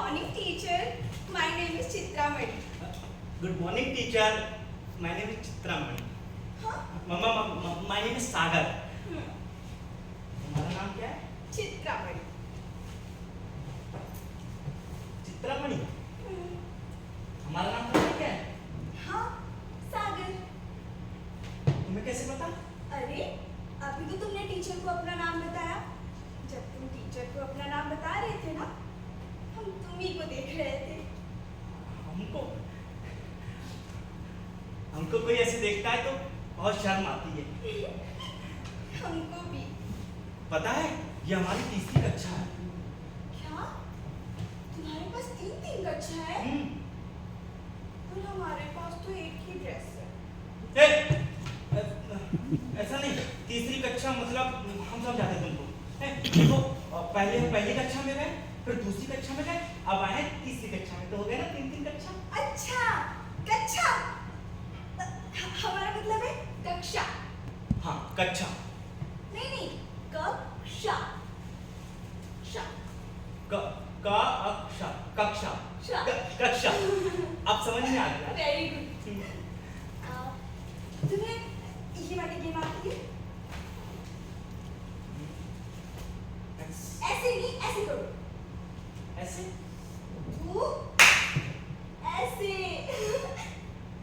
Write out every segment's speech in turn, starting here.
morning, teacher. My name is Chitramani. Good morning, teacher. My name is Chitramani. Huh? My name is Sagar. Hmm. तुम्हारा नाम क्या है? Chitramani. चित्रामणि। Hmm. हमारा नाम पता क्या है? हाँ, सागर। तुम्हें कैसे पता? अरे, अभी तो तुमने टीचर को अपना नाम बताया। जब तुम टीचर को अपना नाम बता रहे थे ना, हम तुम्ही को देख रहे थे। हमको कोई ऐसे देखता है तो बहुत शर्म आती है। हमको भी। पता है, ये हमारी तीसरी कक्षा है। क्या? तुम्हारे पास तीन कक्षा है? पर हमारे पास तो एक ही ड्रेस है। ऐसा नहीं, तीसरी कक्षा मतलब हम समझाते तुमको। देखो, पहली कक्षा में गए, फिर दूसरी कक्षा में गए, अब आए तीसरी कक्षा में, तो हो गया ना तीन कक्षा। अच्छा, कक्षा। हमारा मतलब है कक्षा। हाँ, कक्षा। नहीं, कक्षा। क्षा। कक्षा। क्षा। कक्षा। अब समझ में आ गया। Very good. तुम्हें ये वाली गेम आती है? ऐसे नहीं, ऐसे करो। ऐसे? तू ऐसे।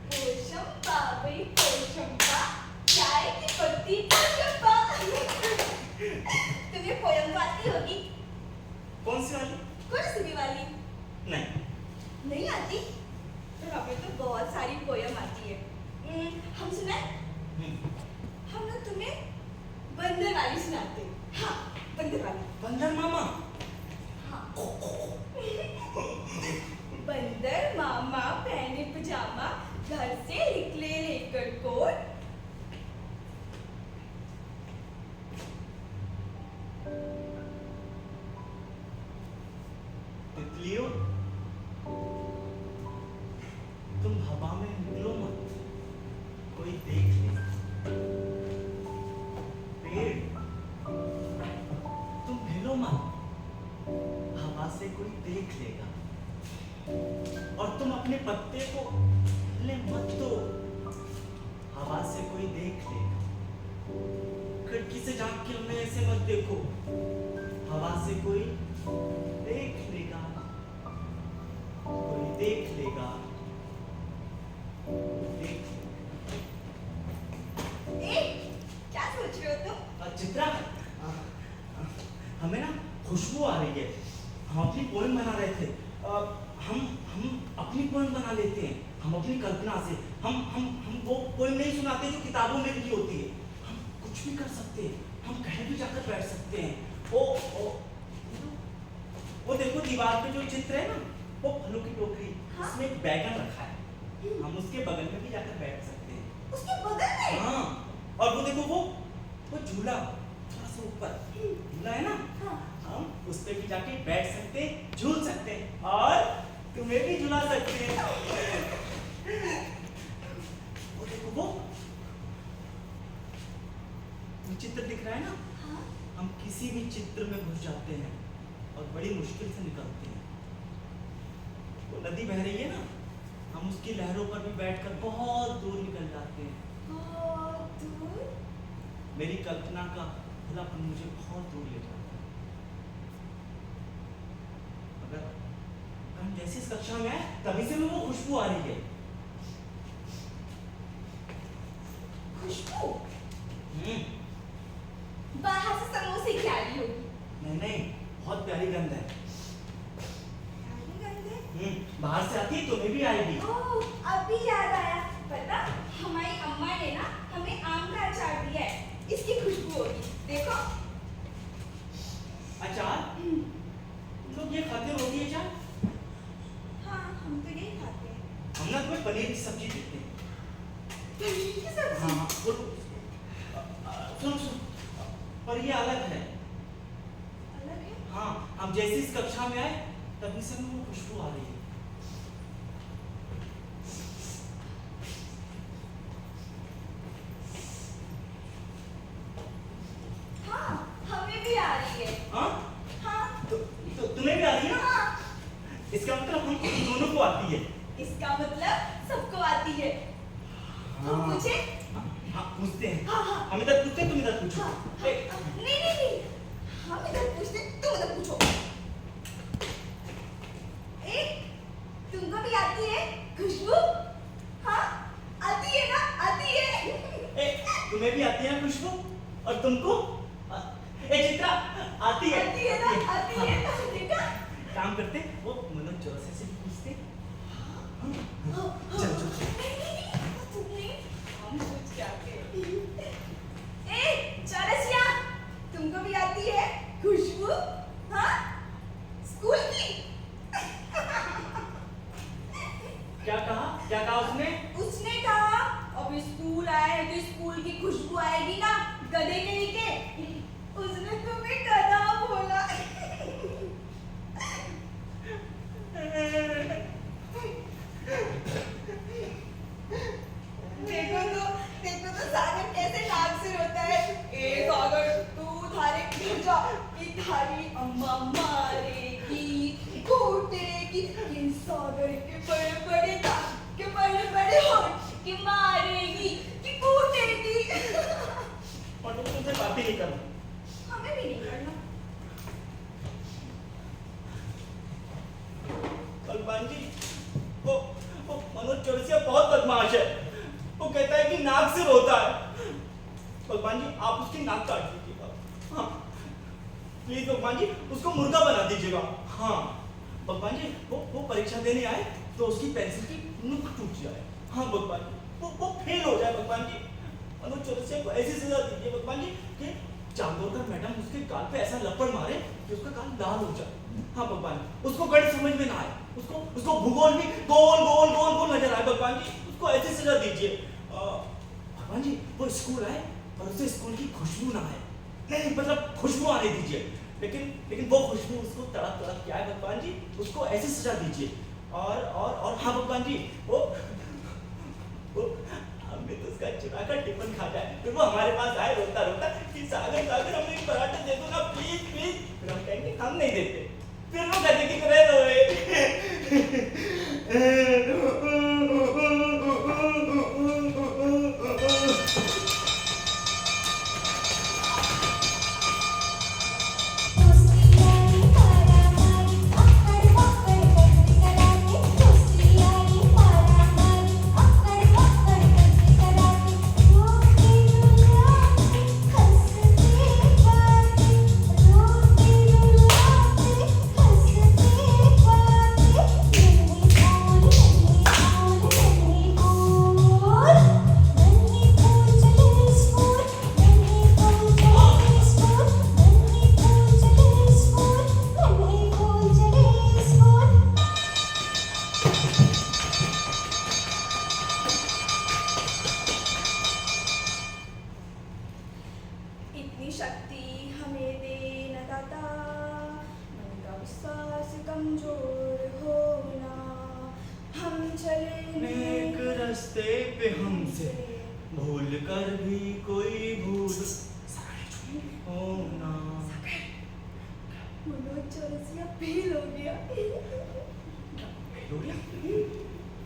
पोशंपा भाई, पोशंपा, चाय की पत्ती पोशंपा। तुम्हें पोयम तो आती होगी? कौन सी वाली? कौन सी भी वाली? नहीं आती? तो हमें तो बहुत सारी पोयम आती है। हम सुनाएं? हम लोग तुम्हें बंदर वाली सुनाते हैं। हाँ, बंदर वाली। बंदर मामा। हाँ। बंदर मामा पहने पजामा, घर से निकले लेकर कोट। तितलियों, तुम हवा में निकलो मत, कोई देख ले। पेड़, तुम हिलो मत, हवा से कोई देख लेगा। और तुम अपने पत्ते को हिले मत दो, हवा से कोई देख लेगा। खिड़की से झांक के उन्हें ऐसे मत देखो, हवा से कोई देख लेगा। कोई देख लेगा। देख ए, क्या सोच रहे हो तुम? चित्रा, हमें ना खुशबू आ रही है। हम अपनी पोएम बना रहे थे। हम अपनी पोएम बना लेते हैं, हम अपनी कल्पना से। हम वो पोएम नहीं सुनाते जो किताबों में लिखी होती है। हम कुछ भी कर सकते हैं, हम कहीं भी जाकर बैठ सकते हैं। वो देखो दीवार पे जो चित्र है ना, वो फलों की टोकरी। हाँ? उसमें एक बैगन रखा है। हम उसके बगल में भी जाकर बैठ सकते हैं। उसके बगल में? हाँ, और वो देखो वो झूला थोड़ा सा ऊपर झूला है ना। हाँ। हम उस पे भी जाके बैठ सकते हैं, झूल सकते हैं, और तुम्हें भी झुला सकते हैं। वो देखो वो चित्र दिख रहा है ना। हाँ? हम किसी भी चित्र में घुस जाते हैं और बड़ी मुश्किल से निकलते हैं। वो नदी बह रही है ना, हम उसकी लहरों पर भी बैठकर बहुत दूर निकल जाते हैं। बहुत दूर? मेरी कल्पना का खुलापन मुझे बहुत दूर ले जाता है। अगर हम जैसे इस कक्षा में आए, तभी से वो खुशबू आ रही है। खुशबू? बाहर से समोसे की आ रही होगी। नहीं, बहुत प्यारी गंध है। प्यारी गंध है? बाहर से आती है, तुम्हें भी आएगी। ओह, अभी याद आया। पता, हमारी अम्मा ने ना हमें आम का अचार दिया है, इसकी खुशबू होगी। देखो। अचार? तुम लोग ये खाते हो, रोटी अचार? हाँ, हम तो यही खाते हैं। हम ना तुम्हें पनीर की सब्जी देते हैं। पनीर की सब्जी? हाँ, सुनो, पर ये अलग है। अलग है? हाँ, हम जैसे इस कक्षा में आए, तभी से हमें वो खुशबू आ रही है। इसका मतलब हम दोनों को आती है। इसका मतलब सबको आती है। तो हाँ। पूछे? हाँ पूछते हैं। हाँ, हाँ। हम इधर पूछते हैं, तुम इधर पूछो। नहीं, हम इधर पूछते, तुम इधर पूछो। तुमको भी आती है खुशबू? हाँ, आती है ना? आती है। तुम्हें भी आती है ना खुशबू? और तुमको? चित्रा, आती है। आती है ना? आती है। देखा? काम करते, वो मनोज चौरसिया से भी पूछते। चल चल चल। तुमने हम कुछ क्या कहे? चौरसिया, तुमको भी आती है खुशबू? हाँ, स्कूल की? क्या कहा उसने? उसने कहा अभी स्कूल आए तो स्कूल की खुशबू आएगी ना, गधे कहीं के। उसने तुम्हें गधा बोला। देखो तो सागर कैसे नाक से रोता है। सागर, तू थारे घर जा, ये थारी अम्मा मारेगी, कूटेगी। ये सागर के बड़े बड़े दांत, के बड़े बड़े होंठ, कि मारेगी, कि कूटेगी। और तुमसे बात ही नहीं करना। हमें भी नहीं करना। बलवान जी, वो मनोज चौरसिया बहुत बदमाश है। वो कहता है कि नाक से रोता है। भगवान जी, आप उसकी नाक काट दीजिएगा। हाँ प्लीज भगवान जी, उसको मुर्गा बना दीजिएगा। हाँ भगवान जी, वो परीक्षा देने आए तो उसकी पेंसिल की नोक टूट जाए। हाँ भगवान जी, वो फेल हो जाए। भगवान जी, मनोज चौरसिया को ऐसी सजा दीजिए भगवान जी कि चांदोरकर मैडम उसके गाल पे ऐसा लपड़ मारे कि उसका गाल लाल हो जाए। हाँ भगवान जी, उसको गणित समझ में ना आए, उसको भूगोल भी गोल गोल गोल गोल नजर आए। भगवान जी, उसको ऐसी सजा दीजिए। भगवान जी, वो स्कूल आए और उसे स्कूल की खुशबू ना आए। नहीं मतलब खुशबू आने दीजिए, लेकिन वो खुशबू उसको तड़प तड़प के आए। भगवान जी, उसको ऐसी सजा दीजिए। और हाँ भगवान जी, वो हमने तो उसका चुरा कर टिफिन खा जाए, फिर वो हमारे पास आए रोता रोता कि सागर सागर हमें एक पराठा दे दो ना प्लीज प्लीज। फिर हम कहेंगे हम नहीं देते, फिर वो कहते कि रह इतनी शक्ति हमें दे न दाता, मन का विश्वास कमजोर होना। हम चले नेक रास्ते पे हमसे भूल कर भी कोई भूल होना। मनोज चौरसिया फेल हो गया।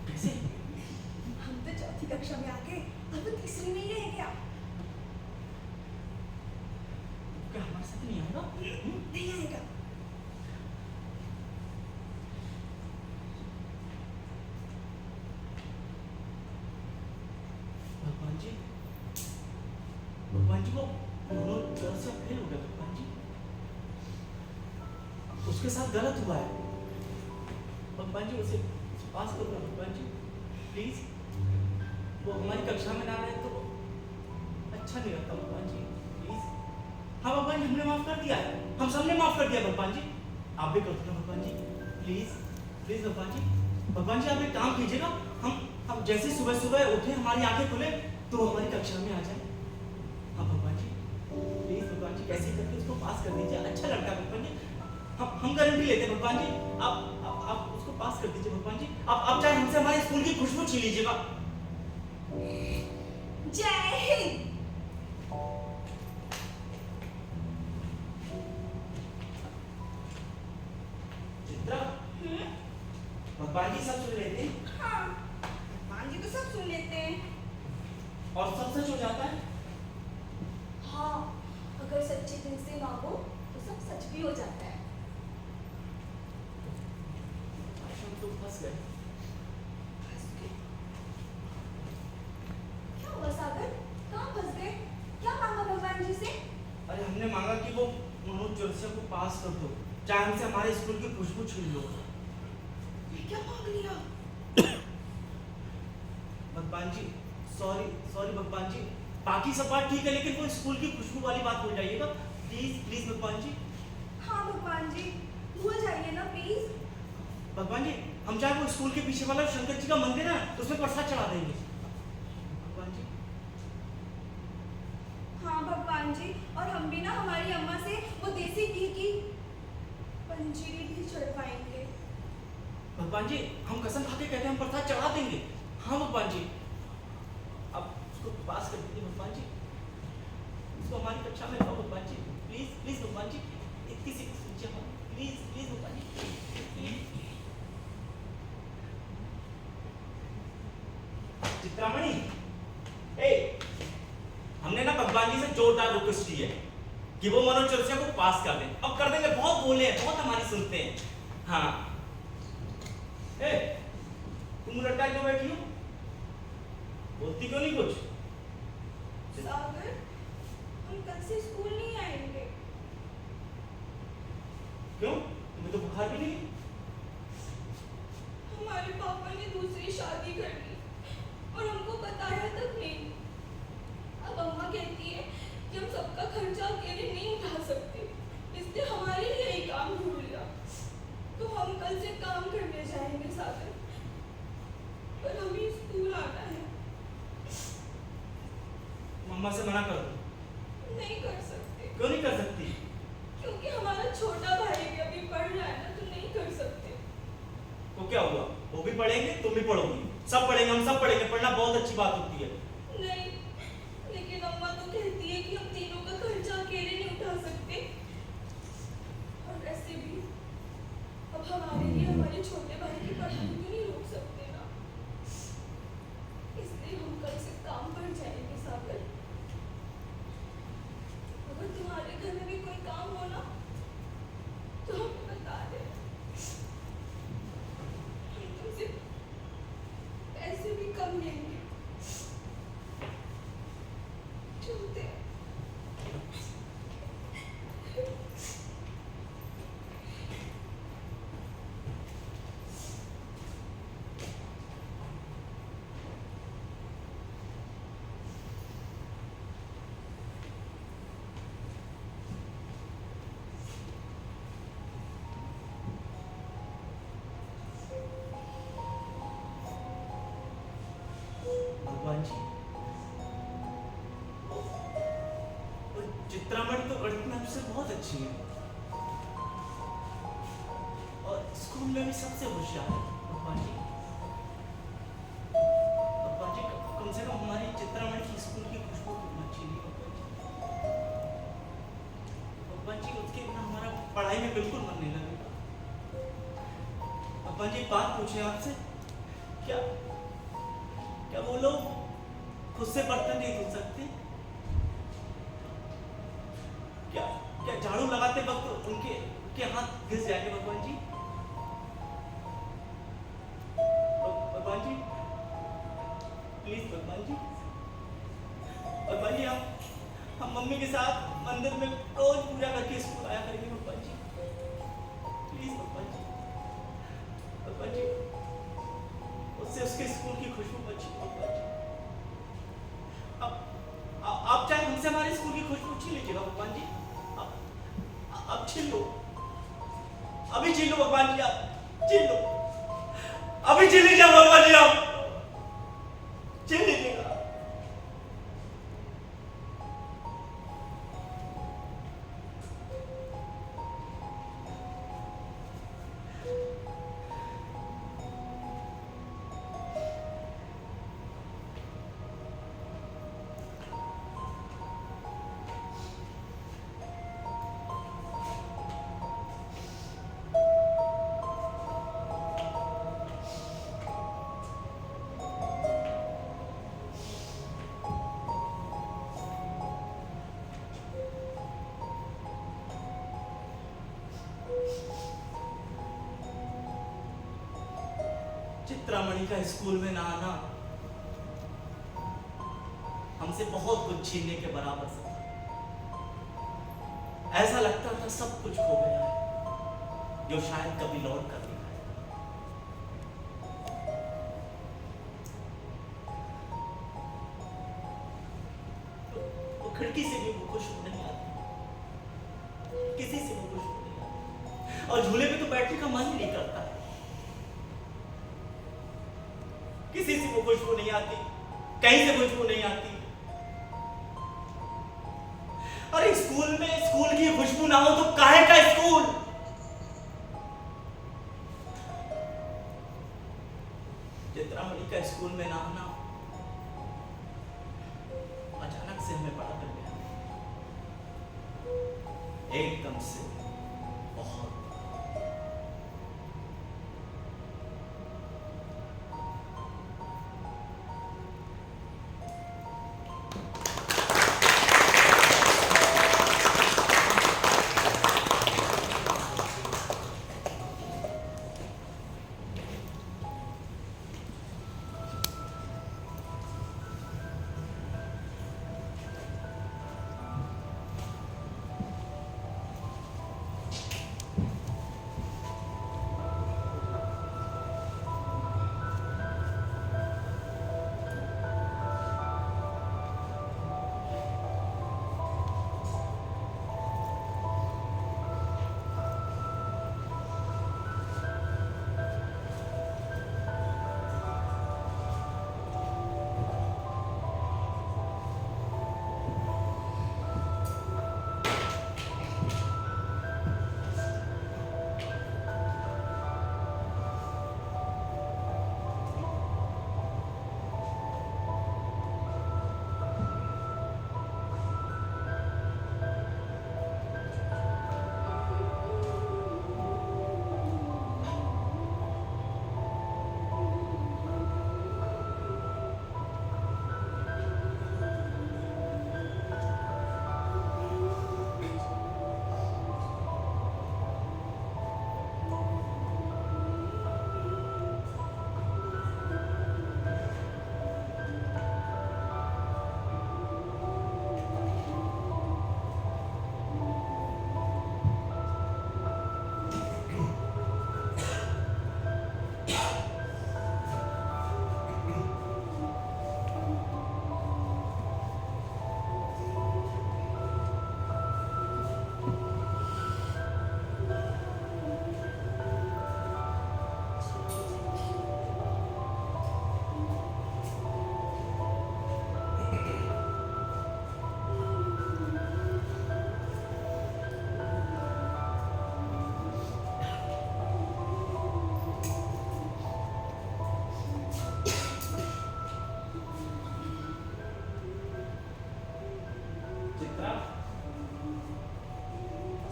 कैसे? हम तो चौथी कक्षा में आके अब तीसरी में ही रह गया। क्या हमारे साथ नहीं आएगा? नहीं आएगा। भगवान जी, भगवान जी, वो मनोज चौरसिया फेल हो गया। भगवान जी, उसके साथ गलत हुआ है। भगवान जी, उसे पास करो ना भगवान जी प्लीज। वो हमारी कक्षा में ना रहे तो अच्छा नहीं लगता भगवान जी प्लीज। हाँ भगवान जी, हमने माफ कर दिया है, हम सबने माफ कर दिया। भगवान जी, आप भी कर दो ना भगवान जी प्लीज प्लीज। भगवान जी, भगवान जी, आप एक काम कीजिएगा, हम जैसे सुबह सुबह उठे हमारी आंखें खुले तो हमारी कक्षा में आ जाए। हाँ भगवान जी प्लीज। भगवान जी, कैसे करके उसको पास कर दीजिए, अच्छा लड़का है भगवान जी। हम गारंटी लेते हैं भगवान जी, आप उसको पास कर दीजिए भगवान जी। आप चाहे हमसे हमारे स्कूल की खुशबू छीन लीजिएगा। जय हिंद। चित्रा, भगवान जी सब सुन लेते हैं हाँ, भगवान जी तो सब सुन लेते हैं। और सब सच हो जाता है। हाँ, अगर सच्चे दिल से मांगो तो सब सच भी हो जाता है। आज हम तो फंस गए। फंस गए? क्या हुआ सागर? कहाँ फंस गए? क्या मांगा भगवान जी से? अरे हमने मांगा कि वो मनोज जोरसिया को पास कर दो, चाहे हमसे हमारे स्कूल की खुशबू छीन लो। ये क्या मांग लिया? भगवान जी सॉरी सॉरी भगवान जी, बाकी सब बात ठीक है लेकिन वो स्कूल की खुशबू वाली बात भूल जाइएगा प्लीज प्लीज भगवान जी। हाँ भगवान जी, भूल जाइए ना प्लीज। भगवान जी हम चाहे वो स्कूल के पीछे वाला शंकर जी का मंदिर है ना, तो उसमें प्रसाद चढ़ा देंगे भगवान जी। हाँ भगवान जी, और हम भी ना हमारी अम्मा से वो देसी घी की पंजीरी भी चढ़वाएंगे। भगवान जी हम कसम खा के कहते हैं हम प्रसाद चढ़ा देंगे। हाँ भगवान जी, अब उसको पास कर दीजिए भगवान जी, उसको हमारी कक्षा में लाओ भगवान जी, प्लीज प्लीज भगवान जी, इतनी सी सुनिए प्लीज प्लीज भगवान जी। चित्रामणि, ए हमने ना भगवान जी से जोरदार रिक्वेस्ट की है कि वो मनोज जोरसिया को पास कर दें। अब कर देंगे, बहुत बोले हैं, बहुत हमारी सुनते हैं। हाँ ए तुम लटका क्यों बैठी हो, बोलती क्यों नहीं कुछ? सागर, हम कल से स्कूल नहीं आएंगे। क्यों, तुम्हें तो बुखार भी नहीं? हमारे पापा ने दूसरी शादी कर ली और हमको बताया तक नहीं। अब अम्मा कहती है कि हम सबका खर्चा अकेले नहीं उठा सकते, इसलिए हमारे लिए ही काम ढूंढ लिया। तो हम कल से काम करने जाएंगे सागर, पर हमें स्कूल आना है। मम्मा से मना कर दो। नहीं कर सकते। क्यों नहीं कर सकती? क्योंकि हमारा छोटा भाई भी अभी पढ़ रहा है ना, तो नहीं कर सकते। तो क्या हुआ, वो भी पढ़ेंगे तुम भी पढ़ोगी, सब पढ़ेंगे, हम सब पढ़ेंगे, पढ़ना बहुत अच्छी बात होती है। नहीं, लेकिन अम्मा तो कहती है कि हम तीनों का खर्चा अकेले नहीं उठा सकते। और वैसे भी अब हमारे लिए हमारे छोटे भाई की पढ़ाई तो नहीं रोक सकते ना, इसलिए हम कल से काम पर जाएंगे सागर। अगर तुम्हारे घर में भी कोई काम हो ना तो हमें बता दे, हम तुमसे पैसे भी कम लेंगे। चलते हैं। भगवान जी, वो चित्रामणि तो गणित में हमसे बहुत अच्छी है और स्कूल में भी सबसे होशियार है। भगवान जी, भगवान जी कम से कम हमारी चित्रामणि की स्कूल की खुशबू तो अच्छी नहीं। भगवान जी, भगवान जी उसके बिना हमारा पढ़ाई में बिल्कुल मन नहीं लगेगा। भगवान जी एक बात पूछे आपसे, क्या क्या वो लोग खुद से बर्तन नहीं धो सकते? क्या क्या झाड़ू लगाते वक्त उनके हाथ घिस जाएंगे? भगवान जी, भगवान जी प्लीज भगवान जी, भगवान जी हम मम्मी के साथ मंदिर में रोज पूजा करके स्कूल आया करेंगे। भगवान जी प्लीज भगवान जी, भगवान जी उससे उसके स्कूल की खुशबू बची। भगवान जी आप चाहे हमसे हमारे स्कूल की खुशबू छीन लीजिएगा। भगवान जी आप छीन लो, अभी छीन लो भगवान जी, आप छीन लो, अभी छीन लीजिए भगवान जी, आप छीन लीजिएगा। चित्रामणि का स्कूल में ना आना हमसे बहुत कुछ छीनने के बराबर था। ऐसा लगता था सब कुछ खो गया है, जो शायद कभी लौट कर नहीं आएगा। वो खिड़की से भी वो खुशबू नहीं आती, किसी से वो खुशबू नहीं आती, और झूले में तो बैठने का मन ही नहीं करता है। किसी से वो खुशबू नहीं आती, कहीं से खुशबू नहीं आती। अरे स्कूल में स्कूल की खुशबू ना हो तो काहे का स्कूल। चित्रामणि का स्कूल में ना आना अचानक से हमें पता चल गया, एकदम से बहुत।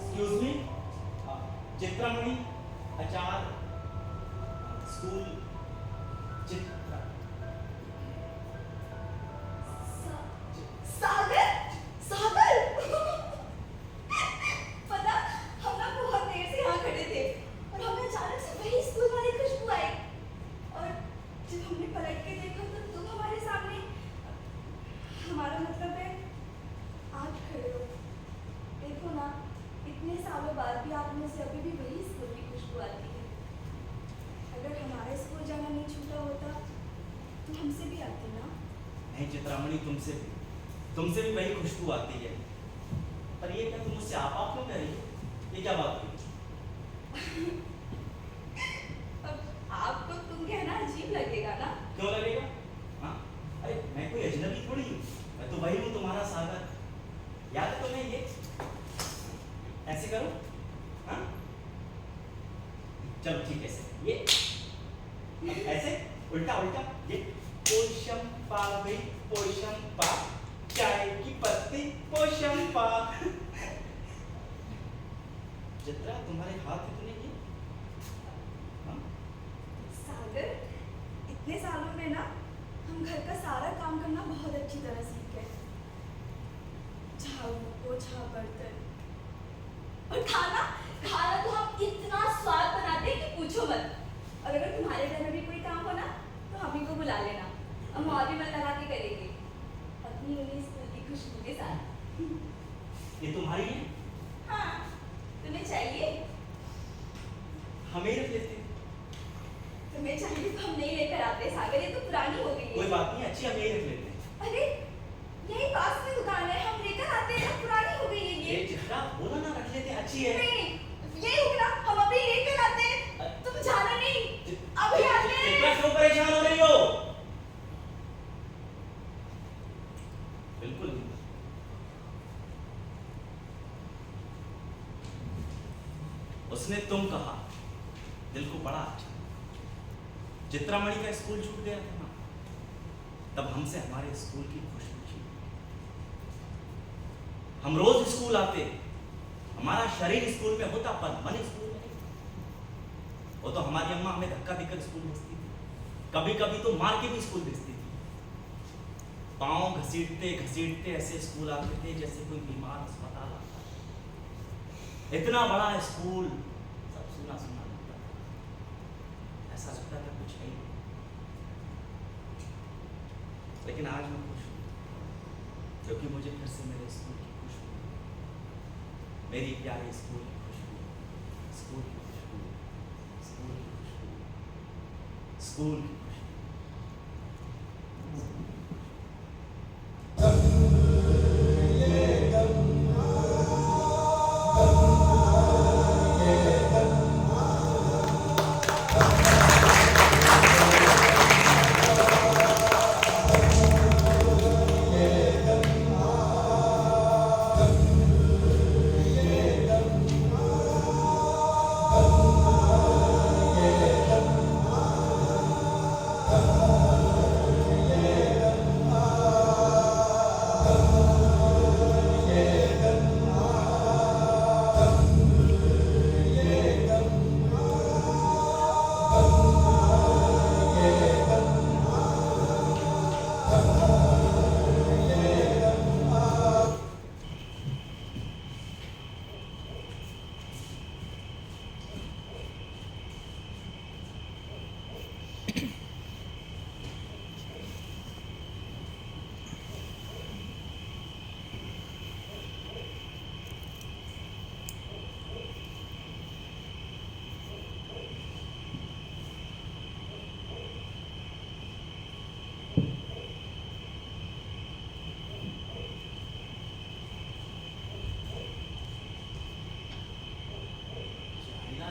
एक्सक्यूज मी, चित्रामणि आचार्य स्कूल चित्रा। सागर सागर पता, हम ना बहुत देर से यहाँ खड़े थे और हमें अचानक से वही स्कूल वाली खुशबू आई, और जब हमने पलट के देखा तो तुम हमारे सामने। हमारा मतलब है आज खड़े हो। देखो ना, इतने सालों बाद भी आप में से अभी भी वही स्कूल की खुशबू आती है। अगर हमारा स्कूल जाना नहीं छूटा होता तो हमसे भी आती ना। नहीं चित्रामणि, तुमसे भी वही खुशबू आती है। पर ये क्या तुम मुझसे आप क्यों कह रही हो? ये क्या बात हुई? अब आपको तुम कहना अजीब लगेगा ना। क्यों लगेगा? हाँ, अरे मैं कोई अजनबी थोड़ी हूँ, मैं तो वही हूँ तुम्हारा सागर। याद है तुम्हें ये? ऐसे करो, हाँ? चलो ठीक है, ऐसे ये ऐसे उल्टा उल्टा ये पोषम पा गई, पोषम पा, चाय की पत्ती पोषम पा। चित्रा, तुम्हारे हाथ इतने ये? हाँ? सागर, इतने सालों में ना हम घर का सारा काम करना बहुत अच्छी तरह सीख गए। झाड़ू, पोछा, बर्तन और खाना खाना तो हम इतना स्वाद बनाते हैं कि पूछो मत। और अगर तुम्हारे घर में भी कोई काम हो हम और भी मन लगा के करेंगे अपनी उन्हीं स्कूल की खुशबू के साथ। ये तुम्हारी है? हाँ, तुम्हें चाहिए? हमें रख लेते। तुम्हें चाहिए तो हम नहीं लेकर आते सागर, ये तो पुरानी हो गई है। कोई बात नहीं, अच्छी हमें ही रख लेते। अरे यही पास में दुकान है, हम लेकर आते हैं, पुरानी हो गई है ये। चेहरा बोला ना रख लेते, अच्छी है। नहीं यही होगा, हम अभी लेकर आते हैं, तुम जाना नहीं, अभी आते हैं। इतना क्यों परेशान हो रही हो? बिल्कुल नहीं। उसने तुम कहा, दिल को बड़ा अच्छा। चित्रामणि का स्कूल छूट गया था ना, तब हमसे हमारे स्कूल की खुशबू छीन। हम रोज स्कूल आते, हमारा शरीर स्कूल में होता पर मन स्कूल में नहीं। वो तो हमारी अम्मा हमें धक्का देकर स्कूल भेजती थी, कभी कभी तो मार के भी स्कूल भेजती थी। पांव घसीटते घसीटते ऐसे स्कूल आते थे जैसे कोई बीमार अस्पताल आता है। इतना बड़ा स्कूल, सब सुना सुना लगता था, ऐसा लगता था कुछ नहीं। लेकिन आज मैं खुश हूँ, क्योंकि मुझे फिर से मेरे स्कूल की खुशबू, मेरी प्यारे स्कूल की खुशबू, स्कूल की खुशबू, स्कूल की खुशबू, स्कूल की खुशबू।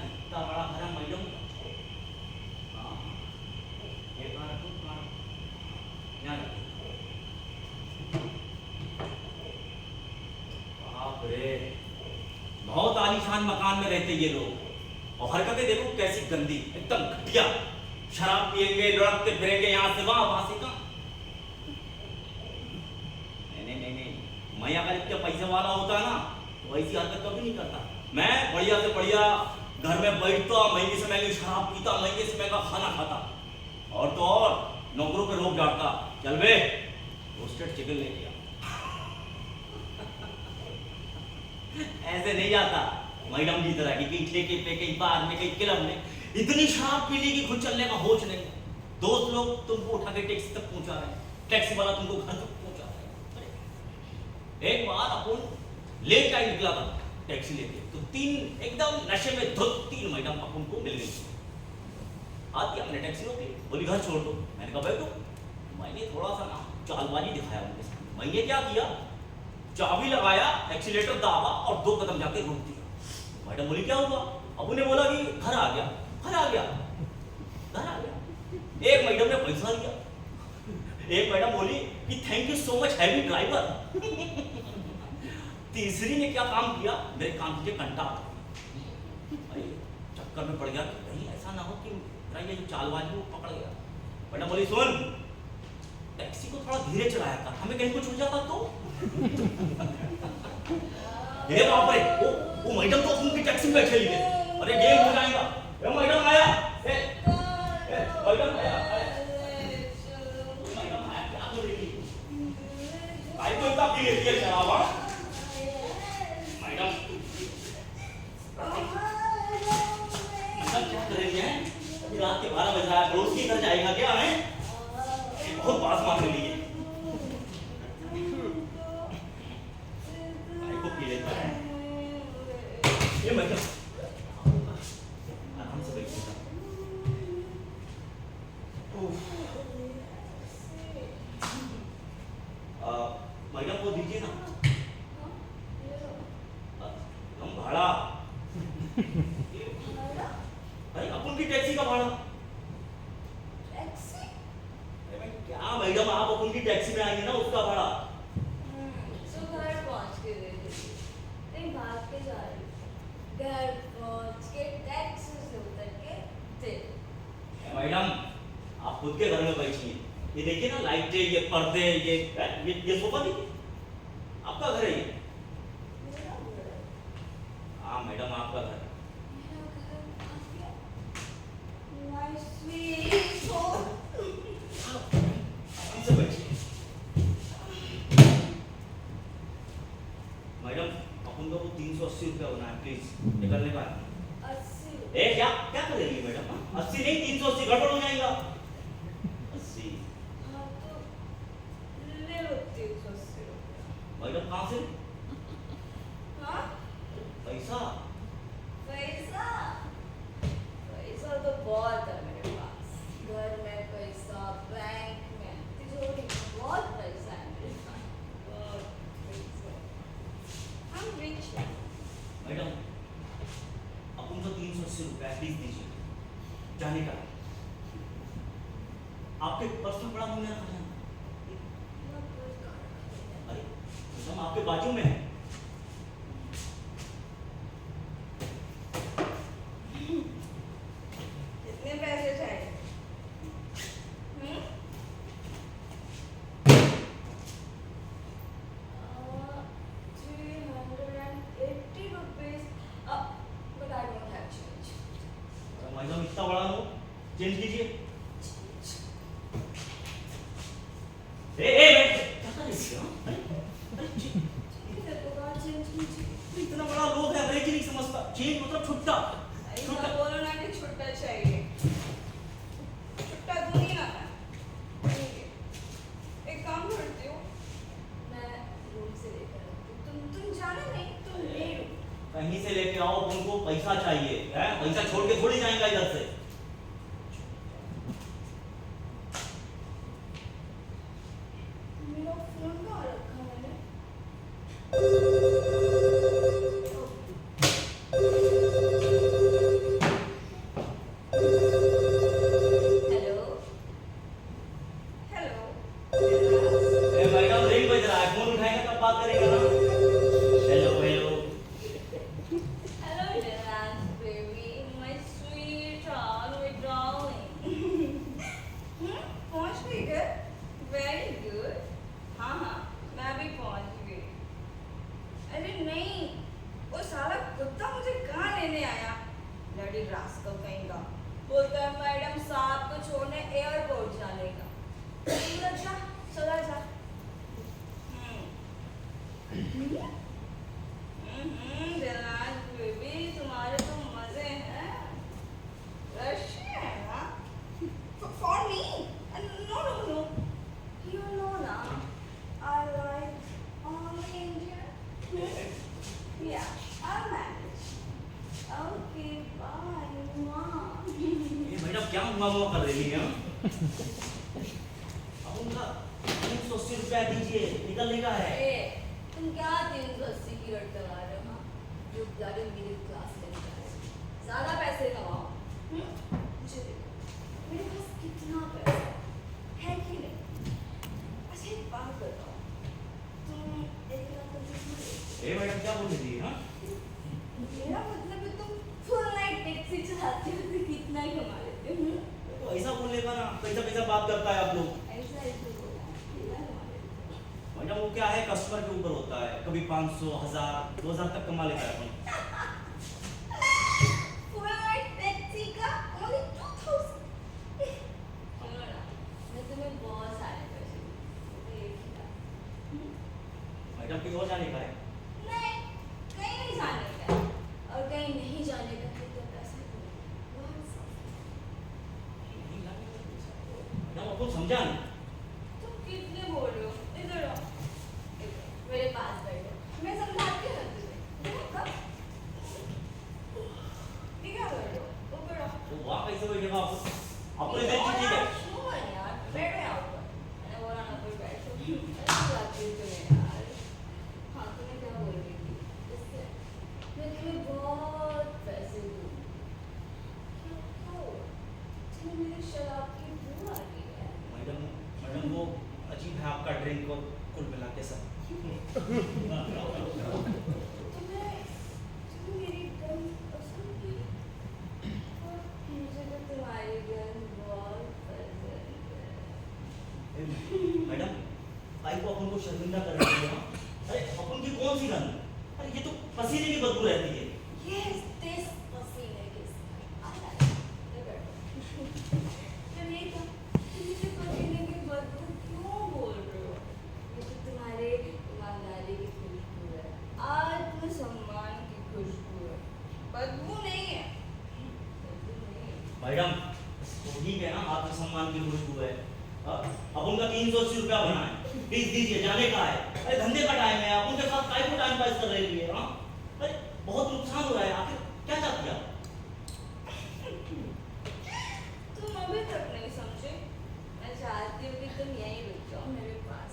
इतना बड़ा भरा मैडम, हाँ, ये कहाँ रखूँ, कहाँ रखूँ? यहाँ रखूँ। बाप रे, बहुत आलीशान मकान में रहते ये लोग, और हरकतें देखो कैसी गंदी, एकदम घटिया। शराब पिएंगे, लुढ़कते फिरेंगे यहाँ से वहाँ से कहाँ। नहीं नहीं नहीं, मैं अगर इतने पैसे वाला होता ना तो ऐसी हरकत कभी नहीं करता। मैं बढ़िया से बढ़िया घर में बैठता, महंगी से महंगी शराब पीता, महंगे से महंगा खाना खाता, और तो और नौकरों पे रोक जाता, चल बे रोस्टेड चिकन लेके आ। ऐसे नहीं जाता मैडम की तरह कि कहीं ठेके पे, कहीं बार में, कहीं क्लब में। इतनी शराब पी ली कि खुद चलने का होश नहीं। दोस्त लोग तुमको उठा के टैक्सी तक पहुंचा रहे हैं, टैक्सी वाला तुमको घर तक पहुंचा रहे हैं। एक बार अपन लेट टाइम निकला था टैक्सी लेके, तो तीन एकदम नशे में धुत तीन मैडम अपन को मिल गई। आती हमने टैक्सी रोकी, बोली घर छोड़ दो। मैंने कहा बैठो। मैंने थोड़ा सा ना चालबाजी दिखाया उनके सामने। मैंने क्या किया, चाबी लगाया, एक्सीलेटर दाबा और 2 कदम जाके रोक दिया। मैडम बोली क्या हुआ? अब उन्हें बोला कि घर आ गया, घर आ गया, घर आ गया। एक मैडम ने पैसा लिया, एक मैडम बोली कि thank you so much heavy driver. तीसरी ने क्या काम किया, मेरे काम के कंटा चक्कर में पड़ गया कि कहीं ऐसा ना हो कि ये जो चालबाजी वो पकड़ गया। मैडम बोली सुन, टैक्सी को थोड़ा धीरे चलाया कर, हमें कहीं कुछ हो जाता तो। ये बाप रे, वो मैडम तो उनकी टैक्सी में बैठे ही थे। अरे गेम हो जाएगा। मैडम आया, मैडम आया, मैडम आया, क्या कर रही थी? आई तो इतना पी लेती है शराब। मैडम क्या कर रही है? रात के 12 बज रहा है, पड़ोस के घर जाएगा क्या है? बहुत पास बैठ जाओ, आराम से बैठिएगा। मैडम वो दीजिए ना, हम भाड़ा भाई अपन की टैक्सी का भाड़ा। टैक्सी? अरे भाई क्या मैडम, आप अपन की टैक्सी में आएंगे ना, उसका भाड़ा। तो घर पहुंच के दे दीजिए, कहीं भाग के जा रही हूँ। घर पहुंच के टैक्सी से उतर के दे दो। मैडम आप खुद के घर में बैठिए, ये देखिए ना लाइटें, ये पर्दे, ये सोफा देखिए, आपका घर है ये। मेरा घर है। हाँ मैडम आपका घर। मेरा घर आ गया। My sweet soul. आराम से बैठिए। मैडम अपन को वो 380 रुपया होना है, प्लीज निकलने का है। 80 ए क्या क्या करेंगी मैडम? 80 नहीं 380, गड़बड़ हो जाएगा। 80 हाँ तो ले लो 380 रुपया। मैडम कहाँ से? हाँ? पैसा? पैसा? पैसा तो बहुत है मेरे पास। घर में पैसा, बैंक में, तिजोरी में बहुत पैसा है मेरे पास। बहुत पैसा। I'm rich man. मैडम अपन को 380 रुपया प्लीज दीजिए, जाने का। आपके पर्स में पड़ा मुझे रखा जाना। अरे मैडम आपके बाजू में है। कितने पैसे चाहिए? 380 rupees. But I don't have change. Madam इतना बड़ा लो, चेंज कीजिए। ए क्या कर रही हो? चेंज कीजिए। इतना बड़ा लोग है, अंग्रेजी नहीं समझता। चेंज मतलब छुट्टा। ऐसा बोलो ना कि छुट्टा चाहिए। छुट्टा दूंगी ना मैं। एक काम करती हूँ, मैं रूम से लेकर आती हूँ। तुम जाना नहीं, तुम ले लो। कहीं से लेके आओ, उनको पैसा चाहिए है, पैसा छोड़ के थोड़ी जाएगा इधर से। मेरा फोन कहाँ रखा मैंने? हेलो हेलो ए मैडम रिंग बज रहा है, फोन उठाएगा तब बात करेगा ना। Hello hello. Hello Dylan baby, my sweet heart, my darling. पहुंच गई घर? Very good. हाँ हाँ मैं भी पहुंच गई। अरे नहीं, वो साला कुत्ता मुझे कहाँ लेने आया? लड़ी रास्कल कहीं का। बोलता है मैडम साहब को छोड़ने एयरपोर्ट जाने का। चला जा, चला जा। दिलान बेबी तुम्हारे तो मजे हैं। रशियन हाँ? For me? No no no. You know ना, I like only Indian. Yeah, I'll manage. Okay, bye. ये मैडम क्या मुआ कर रही है? अब उनका 380 रुपया दीजिए, निकलने का है। ए, तुम क्या 380 की रट लगा रहे हो? हाँ? जो ब्लड मिडिल क्लास में जा रहे हो। ज़्यादा पैसे कमाओ। मुझे देखो, मेरे पास कितना पैसा है कि नहीं? अच्छा एक बात बताओ, तुम एक रात में कितना लेते ए मैडम क्या बोल रही है? हाँ? हो? मेरा मतलब है तुम फुल नाइट टैक्सी चलाते हो तो कितना कमा लेते हो? तो ऐसा बोलेगा ना, पैसा पैसा बात करता है आप लोग। ऐसा ऐसे बोला, कितना कमा लेते हो? मैडम वो क्या है, कस्टमर के ऊपर होता है, कभी 500, 1000, 2000 तक कमा लेता है अपन। फुल नाइट टैक्सी का only 2000। सुनो ना, मैं तुम्हें बहुत सारे पैसे दूंगी, तो एक ही बात। मैडम कहीं और जाने का है? नहीं, कहीं नहीं जाने का है। और कहीं नहीं जाने का है तो पैसे दो। बहुत सारे। नहीं जाने का पैसा। मैडम आपको समझा नहीं। तुम कितने बोल रहे हो? इधर आओ, इधर, मेरे पास बैठो, मैं समझाती हूँ ना तुझे। देखो कब ऐसे कोई जगह आपको इधर की ठीक है। सुन यार, बैठो यहाँ ऊपर। मैंने बोला ना कोई बैठो। ऐसी बात की तूने यार। हाँ, तूने क्या बोल रही थी? इससे मैं तुम्हें बहुत पैसे दूँ। क्यों? तुम्हें मेरी शराब की बू आ रही है। मैडम वो अजीब है आपका ड्रिंक को कुल मिला के सब। तुम्हें मेरी गंध पसंद है? और मुझे तो तुम्हारी गंध बहुत पसंद है। मैडम भाई को अपन को शर्मिंदा कर रही है। अरे अपन की कौन सी गंध? अरे ये तो पसीने की बदबू रहती है। Yes, this पसीने के साथ। आ जा, इधर बैठो। जब ये था, तुम मुझे पसीने की बदबू क्यों बोल रहे हो? ये तो तुम्हारे ईमानदारी की खुशबू है, आत्मसम्मान की खुशबू है, बदबू नहीं है। बदबू नहीं है। मैडम तो ठीक है ना, आत्मसम्मान की खुशबू है। अपन का 380 रुपया बना है, प्लीज दीजिए, जाने का है। अरे धंधे का टाइम है, अपन के साथ काय को टाइम पास कर रही है। हाँ अरे बहुत नुकसान हो रहा है, आखिर क्या चाहती है आप? तुम अभी तक नहीं समझे। मैं चाहती हूँ कि तुम यहीं रुक जाओ मेरे पास,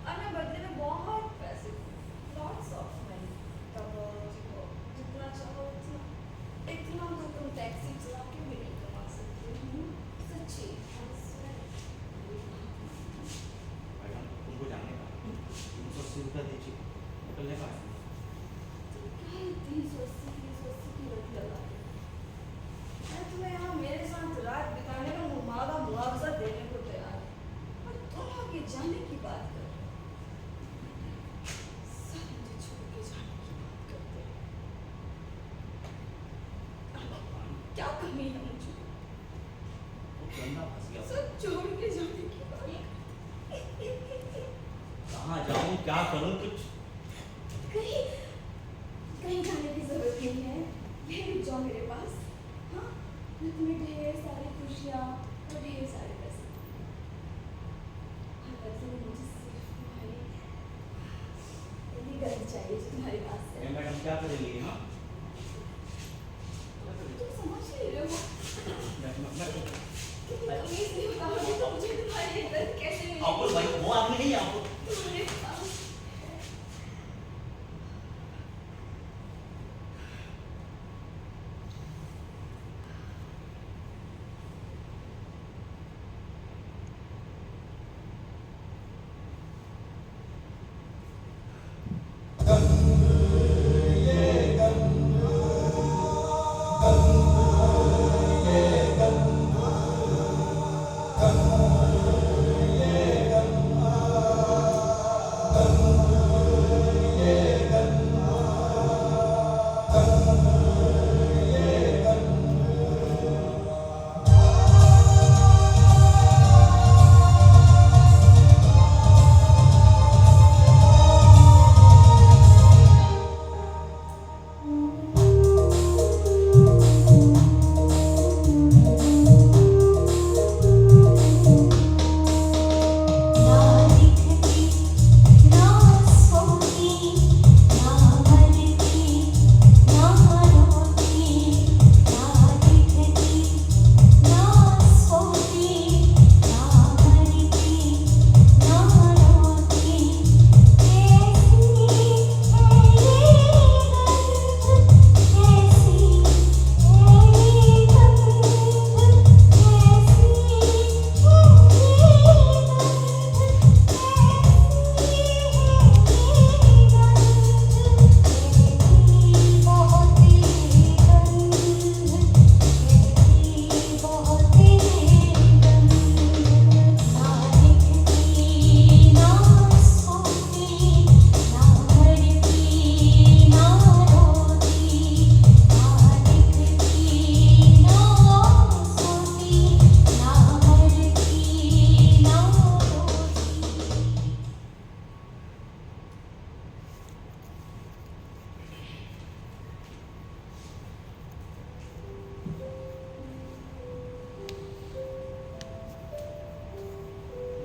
और मैं बदले में बहुत पैसे दूँ, lots of money। तब जितना चाहो उतना, इतना तो तुम टैक्सी चला के भी नहीं कमा सकते हो। सच्ची, I swear। मैडम तुमको जाने का 380 रुपया दीजिए, निकलने का है। क्या 380 की रट लगा रही हो? मैं तुम्हें यहाँ मेरे साथ रात बिताने का मुआवजा देने को तैयार हूँ, और तुम आगे जाने की बात कर रहे हो। सब मुझे छोड़ के जाने की बात करते हो। क्या कमी है मुझे? वो गंदा फंस गया। सब छोड़ के जाने की बात कहाँ जाऊँ, क्या करूँ, कुछ कहीं कहीं जाने की जरूरत नहीं है। यहीं रुक जाओ मेरे पास। हाँ, मैं तुम्हें ढेर सारी खुशियाँ और ढेर सारे पैसे दूँगी। और बदले में मुझे सिर्फ तुम्हारी गंध चाहिए जो तुम्हारे पास है। मैडम क्या करेंगे? हाँ तुम समझ नहीं रहे हो। मैं तुम तमीज़ नहीं बताओगे तो मुझे तुम्हारी गंध कैसे मिलेगी? आपको भाई वो आदमी नहीं है आपको। तुम्हारे पास